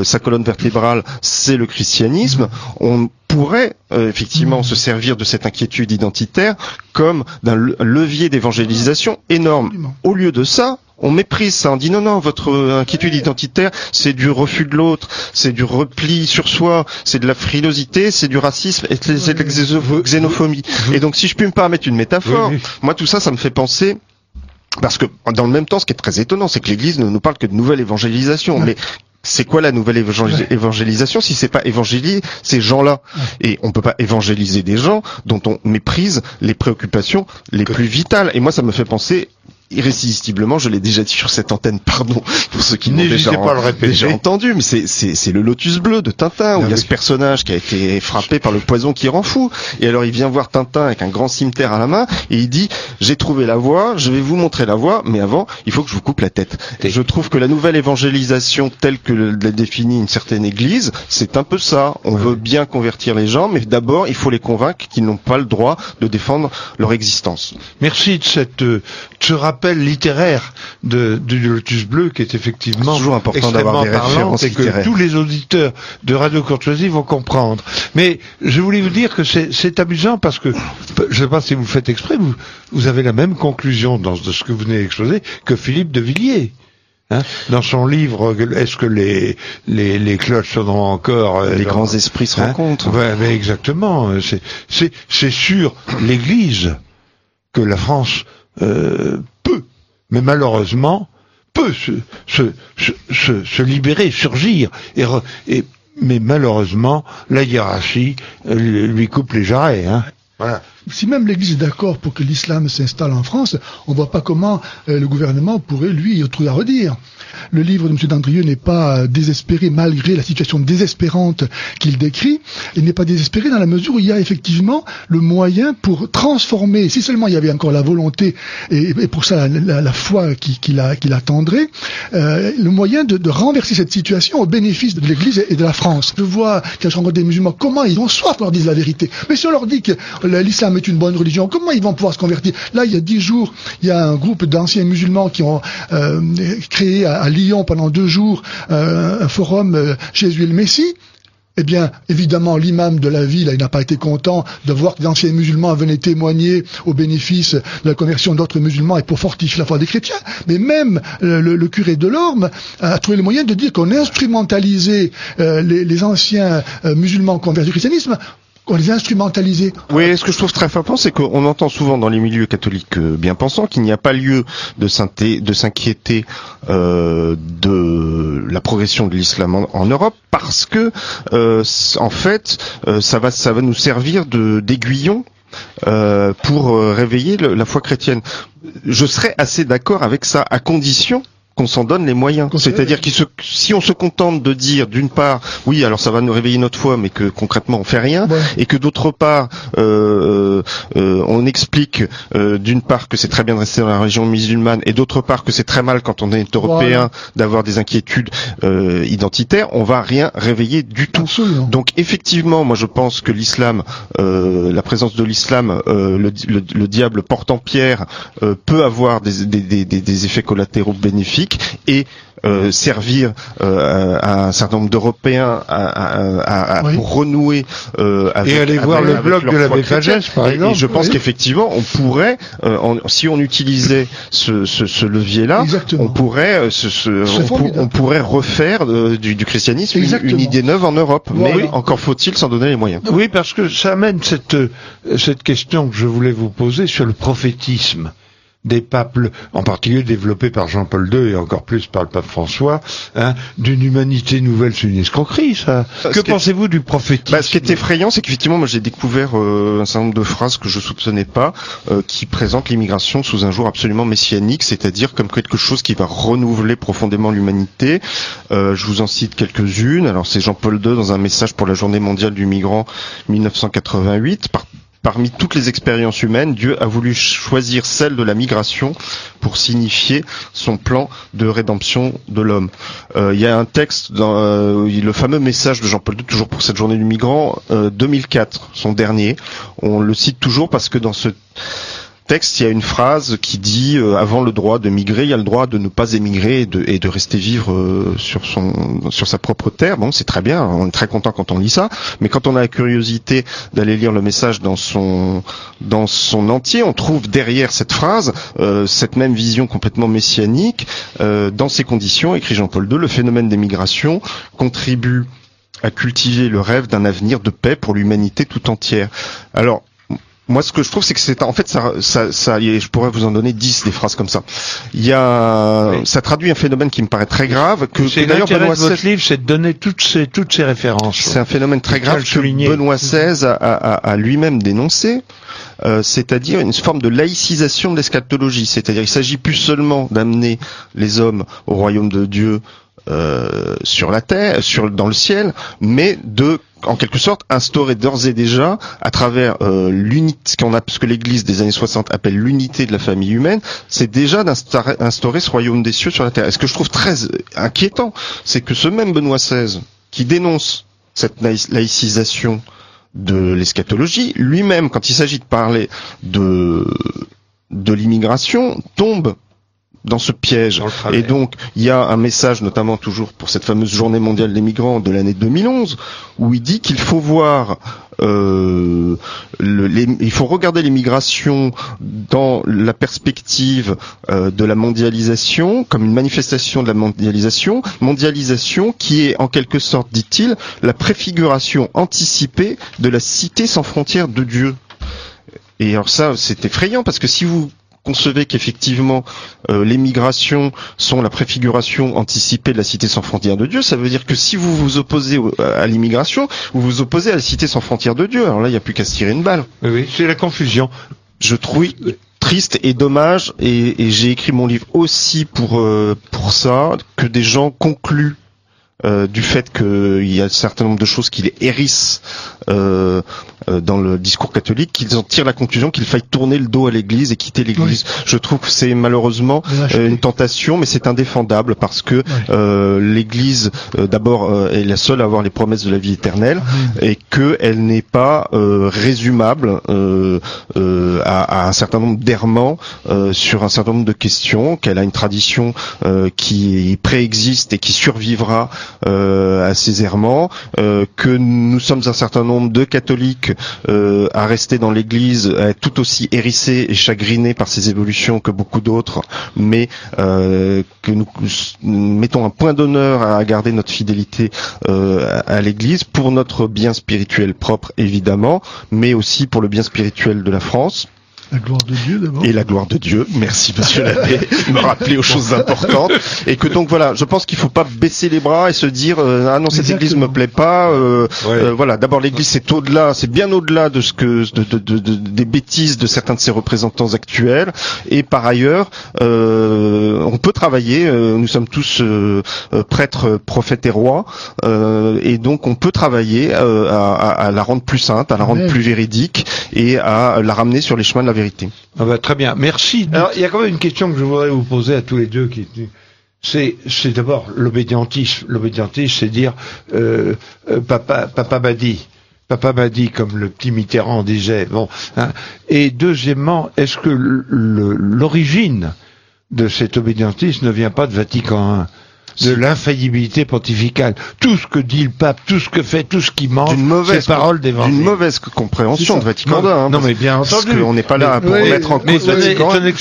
sa colonne vertébrale, c'est le christianisme, on pourrait effectivement se servir de cette inquiétude identitaire comme d'un levier d'évangélisation énorme. Absolument. Au lieu de ça, on méprise ça, on dit non, votre inquiétude identitaire, c'est du refus de l'autre, c'est du repli sur soi, c'est de la frilosité, c'est du racisme, et c'est de la xénophobie. Et donc si je puis me permettre une métaphore, moi tout ça me fait penser, parce que dans le même temps, ce qui est très étonnant, c'est que l'Église ne nous parle que de nouvelle évangélisation, mais c'est quoi la nouvelle évangélisation si c'est pas évangéliser ces gens-là? Et on peut pas évangéliser des gens dont on méprise les préoccupations les plus vitales. Et moi, ça me fait penser irrésistiblement, je l'ai déjà dit sur cette antenne, pardon pour ceux qui n'ont déjà entendu, mais c'est le lotus bleu de Tintin, où il y a ce personnage qui a été frappé par le poison qui rend fou, et alors il vient voir Tintin avec un grand cimeterre à la main, et il dit: j'ai trouvé la voie, je vais vous montrer la voie, mais avant, il faut que je vous coupe la tête. Et je trouve que la nouvelle évangélisation, telle que l'a définie une certaine église, c'est un peu ça. On veut bien convertir les gens, mais d'abord, il faut les convaincre qu'ils n'ont pas le droit de défendre leur existence. Merci de ce rappel littéraire du Lotus Bleu, qui est effectivement toujours important d'avoir des références littéraires, et que tous les auditeurs de Radio Courtoisie vont comprendre. Mais je voulais vous dire que c'est amusant, parce que je ne sais pas si vous faites exprès, vous avez la même conclusion de ce que vous venez d'exposer que Philippe de Villiers. Dans son livre, est-ce que les cloches sonneront encore? Les grands esprits se rencontrent. Ouais, mais exactement. C'est sur l'Église que la France peut, mais malheureusement, peut se libérer, surgir, mais malheureusement, la hiérarchie lui coupe les jarrets. Hein. Voilà. Si même l'Église est d'accord pour que l'islam s'installe en France, on ne voit pas comment le gouvernement pourrait, lui, trouver à redire. Le livre de M. Dandrieux n'est pas désespéré malgré la situation désespérante qu'il décrit. Il n'est pas désespéré dans la mesure où il y a effectivement le moyen pour transformer, si seulement il y avait encore la volonté et pour ça la foi qui l'attendrait, le moyen de renverser cette situation au bénéfice de l'Église et de la France. Je vois quand je rencontre des musulmans, comment ils ont soif de leur dire la vérité. Mais si on leur dit que l'islam est une bonne religion, comment ils vont pouvoir se convertir? Là, il y a 10 jours, il y a un groupe d'anciens musulmans qui ont créé à Lyon pendant 2 jours un forum Jésus et le Messie. Eh bien, évidemment, l'imam de la ville, il n'a pas été content de voir que d'anciens musulmans venaient témoigner au bénéfice de la conversion d'autres musulmans et pour fortifier la foi des chrétiens. Mais même le curé de l'Orme a trouvé le moyen de dire qu'on instrumentalisait les anciens musulmans convertis au christianisme. On les a instrumentalisés. Oui, ce que je trouve très frappant, c'est qu'on entend souvent dans les milieux catholiques bien pensants qu'il n'y a pas lieu de s'inquiéter de la progression de l'islam en Europe, parce que en fait, ça va nous servir d'aiguillon pour réveiller la foi chrétienne. Je serais assez d'accord avec ça, à condition qu'on s'en donne les moyens. C'est-à-dire que si on se contente de dire, d'une part, oui, alors ça va nous réveiller notre foi, mais que concrètement on fait rien, ouais. Et que d'autre part, on explique d'une part que c'est très bien de rester dans la religion musulmane, et d'autre part que c'est très mal quand on est européen d'avoir des inquiétudes identitaires, on va rien réveiller du tout. Absolument. Donc effectivement, moi je pense que l'islam, la présence de l'islam, le diable portant pierre, peut avoir des effets collatéraux bénéfiques et servir à un certain nombre d'Européens pour renouer et aller voir le blog de l'abbé Pagès, par exemple. Et je pense qu'effectivement, on pourrait, si on utilisait ce levier-là, exactement. on pourrait refaire du christianisme une idée neuve en Europe. Voilà. Mais encore faut-il s'en donner les moyens. Oui, parce que ça amène cette question que je voulais vous poser sur le prophétisme des papes, en particulier développé par Jean-Paul II et encore plus par le pape François, d'une humanité nouvelle, c'est une escroquerie, ça. Que pensez-vous du prophétisme? Ce qui est effrayant, c'est qu'effectivement, moi j'ai découvert un certain nombre de phrases que je soupçonnais pas, qui présentent l'immigration sous un jour absolument messianique, c'est-à-dire comme quelque chose qui va renouveler profondément l'humanité. Je vous en cite quelques-unes. Alors c'est Jean-Paul II dans un message pour la Journée mondiale du migrant 1988. Parmi toutes les expériences humaines, Dieu a voulu choisir celle de la migration pour signifier son plan de rédemption de l'homme. Il y a un texte dans le fameux message de Jean-Paul II, toujours pour cette journée du migrant, 2004, son dernier. On le cite toujours parce que dans ce texte, il y a une phrase qui dit avant le droit de migrer, il y a le droit de ne pas émigrer et de rester vivre sur sa propre terre. Bon, c'est très bien, on est très content quand on lit ça, mais quand on a la curiosité d'aller lire le message dans son entier, on trouve derrière cette phrase cette même vision complètement messianique. Dans ces conditions, écrit Jean-Paul II, le phénomène des migrations contribue à cultiver le rêve d'un avenir de paix pour l'humanité tout entière. Alors, moi, ce que je trouve, c'est que je pourrais vous en donner 10 des phrases comme ça. Ça traduit un phénomène qui me paraît très grave, que d'ailleurs Benoît XVI, votre livre, c'est de donner toutes ces références. C'est un phénomène très grave que Benoît XVI a lui-même dénoncé. C'est-à-dire une forme de laïcisation de l'eschatologie. C'est-à-dire, il s'agit plus seulement d'amener les hommes au royaume de Dieu, sur la terre, dans le ciel, mais en quelque sorte, instaurer d'ores et déjà, à travers ce que l'Église des années 60 appelle l'unité de la famille humaine, c'est déjà d'instaurer ce royaume des cieux sur la terre. Et ce que je trouve très inquiétant, c'est que ce même Benoît XVI, qui dénonce cette laïcisation de l'eschatologie, lui-même, quand il s'agit de parler de l'immigration, tombe dans ce piège. Et donc, il y a un message, notamment toujours pour cette fameuse journée mondiale des migrants de l'année 2011, où il dit qu'il faut voir, il faut regarder l'immigration dans la perspective de la mondialisation, comme une manifestation de la mondialisation qui est en quelque sorte, dit-il, la préfiguration anticipée de la cité sans frontières de Dieu. Et alors ça, c'est effrayant parce que si vous concevez qu'effectivement les migrations sont la préfiguration anticipée de la cité sans frontières de Dieu, ça veut dire que si vous vous opposez à l'immigration, vous vous opposez à la cité sans frontières de Dieu. Alors là, il n'y a plus qu'à se tirer une balle. Oui, c'est la confusion. Je trouve triste et dommage, et j'ai écrit mon livre aussi pour ça, que des gens concluent du fait qu'il y a un certain nombre de choses qui les hérissent dans le discours catholique, qu'ils en tirent la conclusion qu'il faille tourner le dos à l'Église et quitter l'Église. Oui. Je trouve que c'est malheureusement une tentation, mais c'est indéfendable parce que l'Église, d'abord, est la seule à avoir les promesses de la vie éternelle et qu'elle n'est pas résumable à un certain nombre d'errements sur un certain nombre de questions, qu'elle a une tradition qui préexiste et qui survivra à ces errements, que nous sommes un certain nombre de catholiques à rester dans l'Église, à être tout aussi hérissés et chagrinés par ces évolutions que beaucoup d'autres, mais que nous mettons un point d'honneur à garder notre fidélité à l'Église pour notre bien spirituel propre évidemment, mais aussi pour le bien spirituel de la France. La gloire de Dieu d'abord. Et la gloire de Dieu. Merci Monsieur l'abbé de me rappeler aux choses importantes. Et que donc voilà, je pense qu'il faut pas baisser les bras et se dire ah non, cette église me plaît pas. Voilà, d'abord l'église c'est au-delà, c'est bien au-delà de ce que des bêtises de certains de ses représentants actuels. Et par ailleurs, on peut travailler. Nous sommes tous prêtres, prophètes et rois, et donc on peut travailler à la rendre plus sainte, à la rendre plus véridique et à la ramener sur les chemins de la vérité. Ah bah, très bien, merci. Alors, il y a quand même une question que je voudrais vous poser à tous les deux. C'est d'abord l'obédientisme. L'obédientisme, c'est dire papa m'a dit. Papa m'a dit, comme le petit Mitterrand disait. Bon, hein. Et deuxièmement, est-ce que l'origine de cet obédientisme ne vient pas de Vatican I, de l'infaillibilité pontificale? Tout ce que dit le pape, tout ce que fait, tout ce qui mange, c'est parole d'évangile. D'une mauvaise compréhension de Vatican II. Non, mais bien entendu. Parce qu'on n'est pas là pour mettre en cause Vatican II. Mais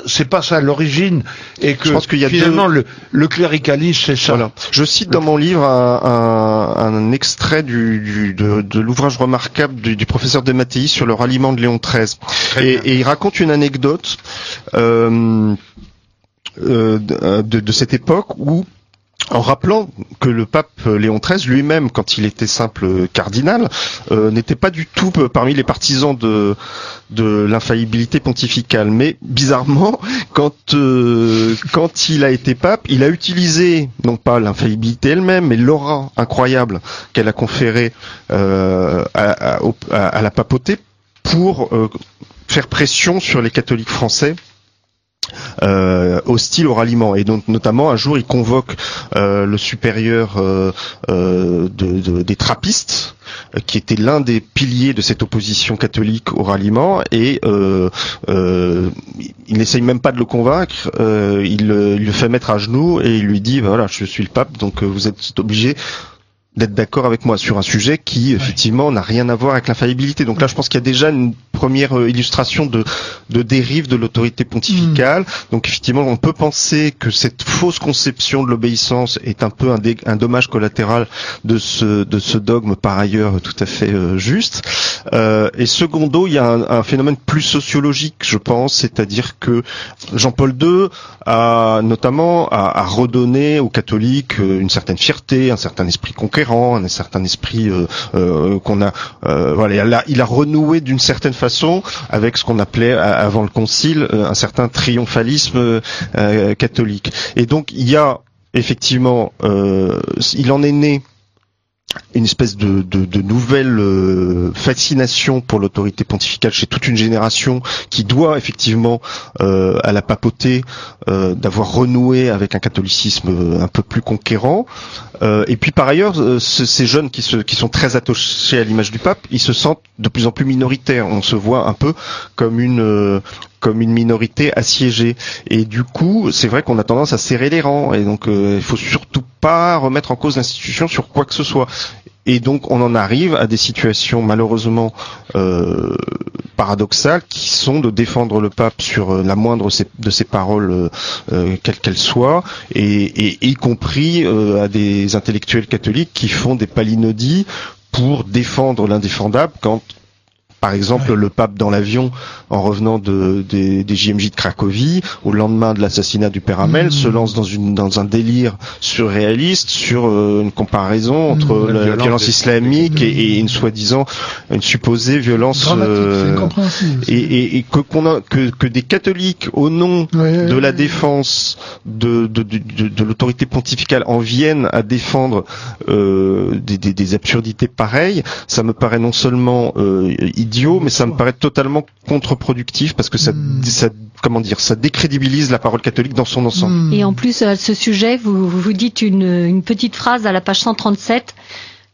c'est pas ça l'origine, et que je pense qu'il y a finalement le cléricalisme, c'est ça. Voilà. Je cite dans mon livre un extrait de l'ouvrage remarquable du professeur de Mattei sur le ralliement de Léon XIII. Et il raconte une anecdote de cette époque où, en rappelant que le pape Léon XIII lui-même, quand il était simple cardinal, n'était pas du tout parmi les partisans de l'infaillibilité pontificale. Mais bizarrement, quand il a été pape, il a utilisé non pas l'infaillibilité elle-même, mais l'aura incroyable qu'elle a conférée à la papauté pour faire pression sur les catholiques français hostile au ralliement. Et donc notamment un jour il convoque le supérieur des trappistes, qui était l'un des piliers de cette opposition catholique au ralliement, et il n'essaye même pas de le convaincre, il le fait mettre à genoux et il lui dit voilà, je suis le pape, donc vous êtes obligé d'être d'accord avec moi sur un sujet qui effectivement n'a rien à voir avec l'infaillibilité. Donc là, je pense qu'il y a déjà une première illustration de dérive de l'autorité pontificale. Donc effectivement, on peut penser que cette fausse conception de l'obéissance est un peu un dommage collatéral de ce dogme par ailleurs tout à fait juste. Et secondo, il y a un phénomène plus sociologique, je pense, c'est-à-dire que Jean-Paul II a notamment redonné aux catholiques une certaine fierté, un certain esprit conquérant, un certain esprit qu'on a voilà, il a renoué d'une certaine façon avec ce qu'on appelait avant le concile un certain triomphalisme catholique. Et donc il y a effectivement il en est né une espèce de nouvelle fascination pour l'autorité pontificale chez toute une génération qui doit effectivement à la papauté d'avoir renoué avec un catholicisme un peu plus conquérant. Et puis par ailleurs, ces jeunes qui sont très attachés à l'image du pape, ils se sentent de plus en plus minoritaires. On se voit un peu comme une minorité assiégée. Et du coup, c'est vrai qu'on a tendance à serrer les rangs. Et donc, il faut surtout pas remettre en cause l'institution sur quoi que ce soit. Et donc, on en arrive à des situations malheureusement paradoxales qui sont de défendre le pape sur la moindre de ses paroles, quelles qu'elles soient, et y compris à des intellectuels catholiques qui font des palinodies pour défendre l'indéfendable quand Par exemple, le pape dans l'avion, en revenant des JMJ de Cracovie, au lendemain de l'assassinat du père Hamel, se lance dans un délire surréaliste sur une comparaison entre la violence islamique et une supposée violence et que des catholiques, au nom de la défense de l'autorité pontificale, en viennent à défendre des absurdités pareilles. Ça me paraît non seulement idiot, mais ça me paraît totalement contre-productif parce que ça décrédibilise la parole catholique dans son ensemble. Et en plus, à ce sujet, vous dites une petite phrase à la page 137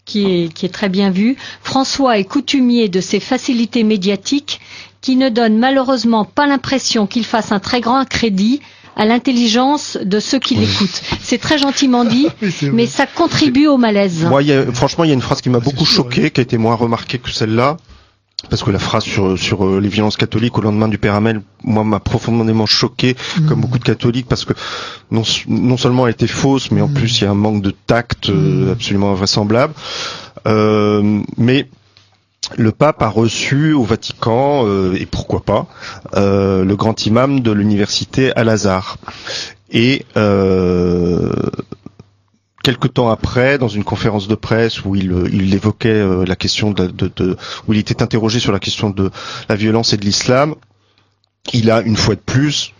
qui est très bien vue. François est coutumier de ces facilités médiatiques qui ne donnent malheureusement pas l'impression qu'il fasse un très grand crédit à l'intelligence de ceux qui l'écoutent. C'est très gentiment dit, mais ça contribue au malaise. Moi, franchement, il y a une phrase qui m'a beaucoup choqué, qui a été moins remarquée que celle-là. Parce que la phrase sur les violences catholiques au lendemain du père Hamel, moi, m'a profondément choqué, comme beaucoup de catholiques, parce que non seulement elle était fausse, mais en plus il y a un manque de tact absolument invraisemblable. Mais le pape a reçu au Vatican, et pourquoi pas, le grand imam de l'université Al-Azhar. Et quelque temps après, dans une conférence de presse où il évoquait la question où il était interrogé sur la question de la violence et de l'islam, il a une fois de plus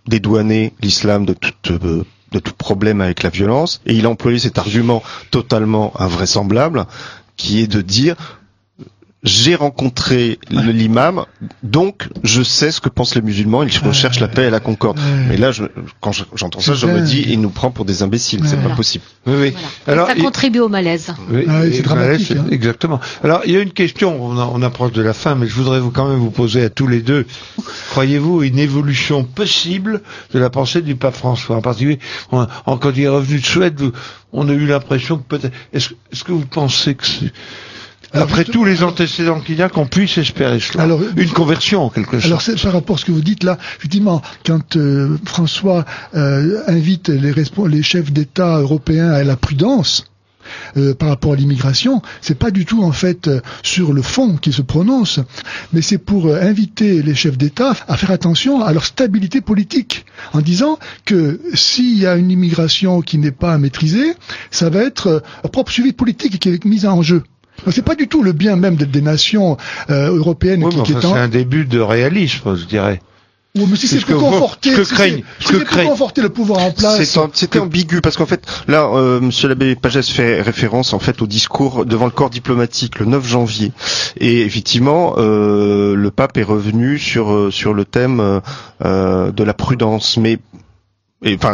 dédouané l'islam de tout problème avec la violence, et il a employé cet argument totalement invraisemblable, qui est de dire: j'ai rencontré l'imam, donc je sais ce que pensent les musulmans, ils recherchent la paix et la concorde. Mais là, quand j'entends ça, je me dis, il nous prend pour des imbéciles, c'est pas possible. Oui. Alors, ça contribue au malaise. Oui, c'est dramatique. Exactement. Alors, il y a une question, on approche de la fin, mais je voudrais quand même vous poser à tous les deux. Croyez-vous une évolution possible de la pensée du pape François? En particulier, quand il est revenu de Suède, on a eu l'impression que peut-être... Est-ce que vous pensez que c'est... Après tous les antécédents qu'il y a, qu'on puisse espérer cela. Alors, une conversion, en quelque sorte. Alors, c'est par rapport à ce que vous dites là, effectivement, quand François invite les chefs d'État européens à la prudence, par rapport à l'immigration, c'est pas du tout en fait sur le fond qu'ils se prononcent, mais c'est pour inviter les chefs d'État à faire attention à leur stabilité politique, en disant que s'il y a une immigration qui n'est pas maîtrisée, ça va être leur propre suivi politique qui est mis en jeu. Donc c'est pas du tout le bien même des nations européennes qui est c'est un début de réalisme, je dirais. Oui, mais si c'est pour conforter, conforter le pouvoir en place. C'était ambigu parce qu'en fait, là, Monsieur l'abbé Pagès fait référence en fait au discours devant le corps diplomatique le 9 janvier. Et effectivement, le pape est revenu sur le thème de la prudence,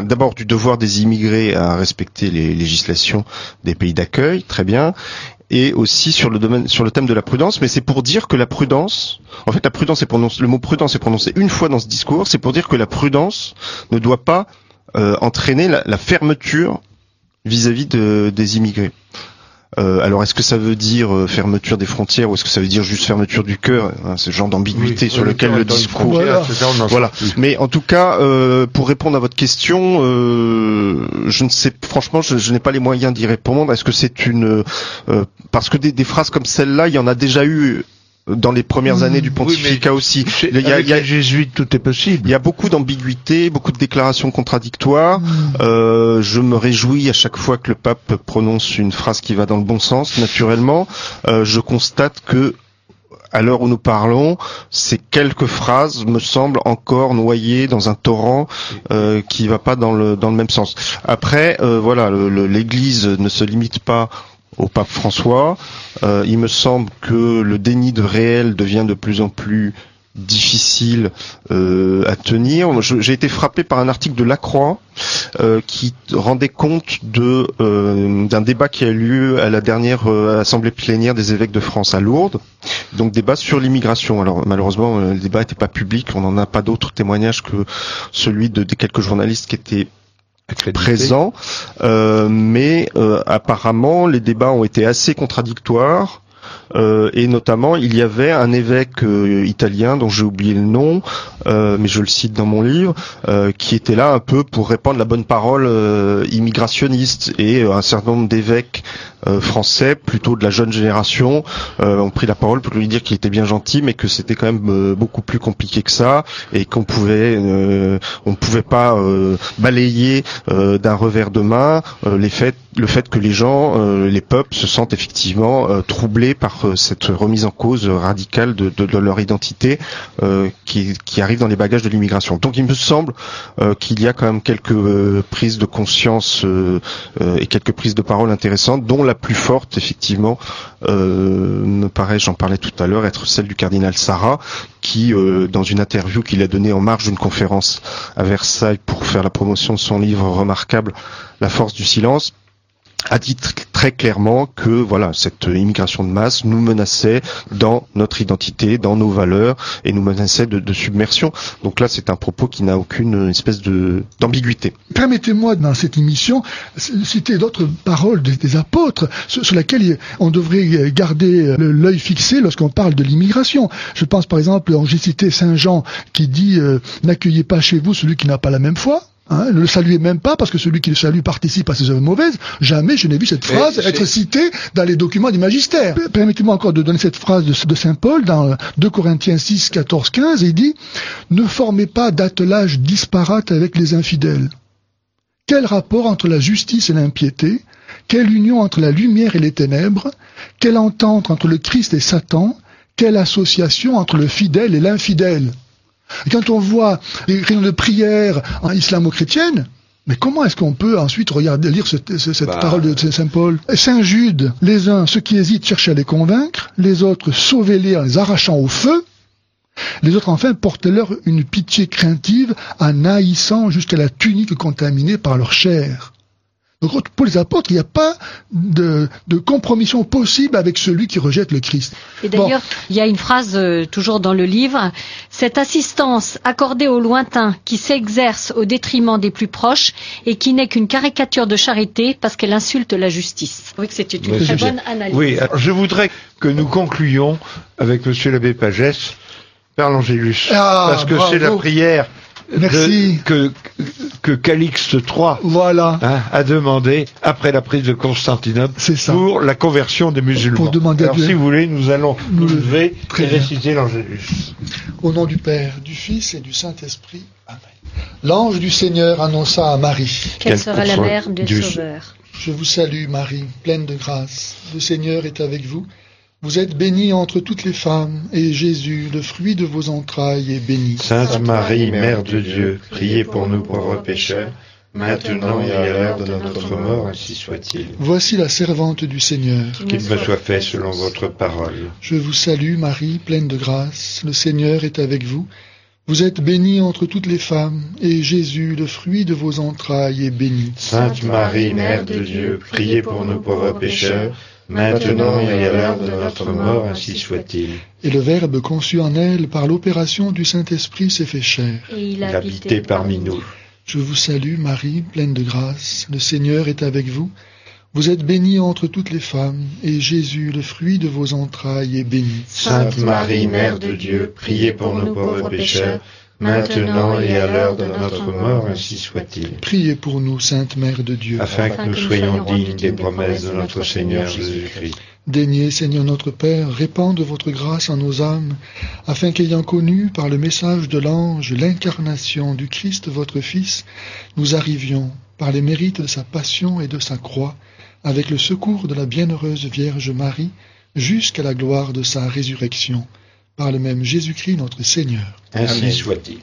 d'abord du devoir des immigrés à respecter les législations des pays d'accueil, très bien. Et aussi sur le thème de la prudence, mais c'est pour dire que la prudence, en fait le mot prudence est prononcé une fois dans ce discours, c'est pour dire que la prudence ne doit pas entraîner la fermeture vis-à-vis des immigrés. Alors est-ce que ça veut dire fermeture des frontières ou est-ce que ça veut dire juste fermeture du cœur, ce genre d'ambiguïté sur lequel le discours... Voilà. Mais en tout cas, pour répondre à votre question, je ne sais, franchement, je n'ai pas les moyens d'y répondre. Est-ce que c'est parce que des phrases comme celle-là, il y en a déjà eu dans les premières années du pontificat aussi. Avec les jésuites, tout est possible. Il y a beaucoup d'ambiguïté, beaucoup de déclarations contradictoires. Je me réjouis à chaque fois que le pape prononce une phrase qui va dans le bon sens, naturellement. Je constate que, à l'heure où nous parlons, ces quelques phrases me semblent encore noyées dans un torrent qui va pas dans le même sens. Après, l'Église ne se limite pas au pape François. Il me semble que le déni de réel devient de plus en plus difficile à tenir. J'ai été frappé par un article de La Croix qui rendait compte d'un débat qui a eu lieu à la dernière assemblée plénière des évêques de France à Lourdes, donc débat sur l'immigration. Alors malheureusement le débat n'était pas public, on n'en a pas d'autres témoignages que celui des quelques journalistes qui étaient présents, mais apparemment les débats ont été assez contradictoires. Et notamment il y avait un évêque italien dont j'ai oublié le nom, mais je le cite dans mon livre, qui était là un peu pour répandre la bonne parole immigrationniste, et un certain nombre d'évêques français, plutôt de la jeune génération, ont pris la parole pour lui dire qu'il était bien gentil, mais que c'était quand même beaucoup plus compliqué que ça, et qu'on on ne pouvait pas balayer d'un revers de main le fait que les gens, les peuples, se sentent effectivement troublés par cette remise en cause radicale de leur identité qui arrive dans les bagages de l'immigration. Donc il me semble qu'il y a quand même quelques prises de conscience et quelques prises de parole intéressantes, dont la plus forte, effectivement, me paraît, j'en parlais tout à l'heure, être celle du cardinal Sarah, qui, dans une interview qu'il a donnée en marge d'une conférence à Versailles pour faire la promotion de son livre remarquable, La force du silence, a dit très clairement que voilà, cette immigration de masse nous menaçait dans notre identité, dans nos valeurs, et nous menaçait de submersion. Donc là, c'est un propos qui n'a aucune espèce d'ambiguïté. Permettez-moi, dans cette émission, citer d'autres paroles des apôtres sur lesquelles on devrait garder l'œil fixé lorsqu'on parle de l'immigration. Je pense par exemple, j'ai cité Saint Jean qui dit « N'accueillez pas chez vous celui qui n'a pas la même foi ». Ne le saluez même pas parce que celui qui le salue participe à ses œuvres mauvaises. Jamais je n'ai vu cette phrase être citée dans les documents du magistère. Permettez-moi encore de donner cette phrase de Saint Paul dans 2 Corinthiens 6, 14, 15. Il dit « Ne formez pas d'attelage disparate avec les infidèles. Quel rapport entre la justice et l'impiété? Quelle union entre la lumière et les ténèbres? Quelle entente entre le Christ et Satan? Quelle association entre le fidèle et l'infidèle ?» Et quand on voit les réunions de prière en islamo-chrétienne, mais comment est-ce qu'on peut ensuite lire cette parole de Saint Paul? Saint Jude, les uns, ceux qui hésitent, cherchent à les convaincre, les autres, sauvez-les en les arrachant au feu, les autres, enfin, portez-leur une pitié craintive en haïssant jusqu'à la tunique contaminée par leur chair. Donc pour les apôtres, il n'y a pas de compromission possible avec celui qui rejette le Christ. Et d'ailleurs, il y a une phrase toujours dans le livre, cette assistance accordée aux lointains qui s'exerce au détriment des plus proches et qui n'est qu'une caricature de charité parce qu'elle insulte la justice. Oui, que c'était une très bonne analyse. Oui, alors je voudrais que nous concluions avec Monsieur l'abbé Pagès, Père l'Angélus, parce que c'est la prière que Calixte III a demandé après la prise de Constantinople pour la conversion des musulmans. Alors si vous voulez, nous allons nous lever et réciter l'Angélus. Au nom du Père, du Fils et du Saint-Esprit. Amen. L'ange du Seigneur annonça à Marie. Quelle sera la mère du Sauveur? Je vous salue Marie, pleine de grâce. Le Seigneur est avec vous. Vous êtes bénie entre toutes les femmes, et Jésus, le fruit de vos entrailles, est béni. Sainte Marie, Mère de Dieu, priez pour nous pauvres pécheurs, maintenant et à l'heure de notre mort, ainsi soit-il. Voici la servante du Seigneur. Qu'il me soit fait selon votre parole. Je vous salue Marie, pleine de grâce. Le Seigneur est avec vous. Vous êtes bénie entre toutes les femmes, et Jésus, le fruit de vos entrailles, est béni. Sainte Marie, Mère de Dieu, priez pour nous pauvres pécheurs, maintenant et à l'heure de notre mort, ainsi soit-il. Et le Verbe conçu en elle par l'opération du Saint-Esprit s'est fait chair. Et il a habité parmi nous. Je vous salue Marie, pleine de grâce. Le Seigneur est avec vous. Vous êtes bénie entre toutes les femmes, et Jésus, le fruit de vos entrailles, est béni. Sainte Marie, Mère de Dieu, priez pour nous pauvres pécheurs, maintenant et à l'heure de notre mort, ainsi soit-il. Priez pour nous, Sainte Mère de Dieu, afin que nous soyons dignes des promesses de notre Seigneur Jésus-Christ. Daignez, Seigneur notre Père, répandre votre grâce en nos âmes, afin qu'ayant connu par le message de l'ange l'incarnation du Christ votre Fils, nous arrivions, par les mérites de sa passion et de sa croix, avec le secours de la bienheureuse Vierge Marie, jusqu'à la gloire de sa résurrection, par le même Jésus-Christ notre Seigneur. Ainsi soit-il.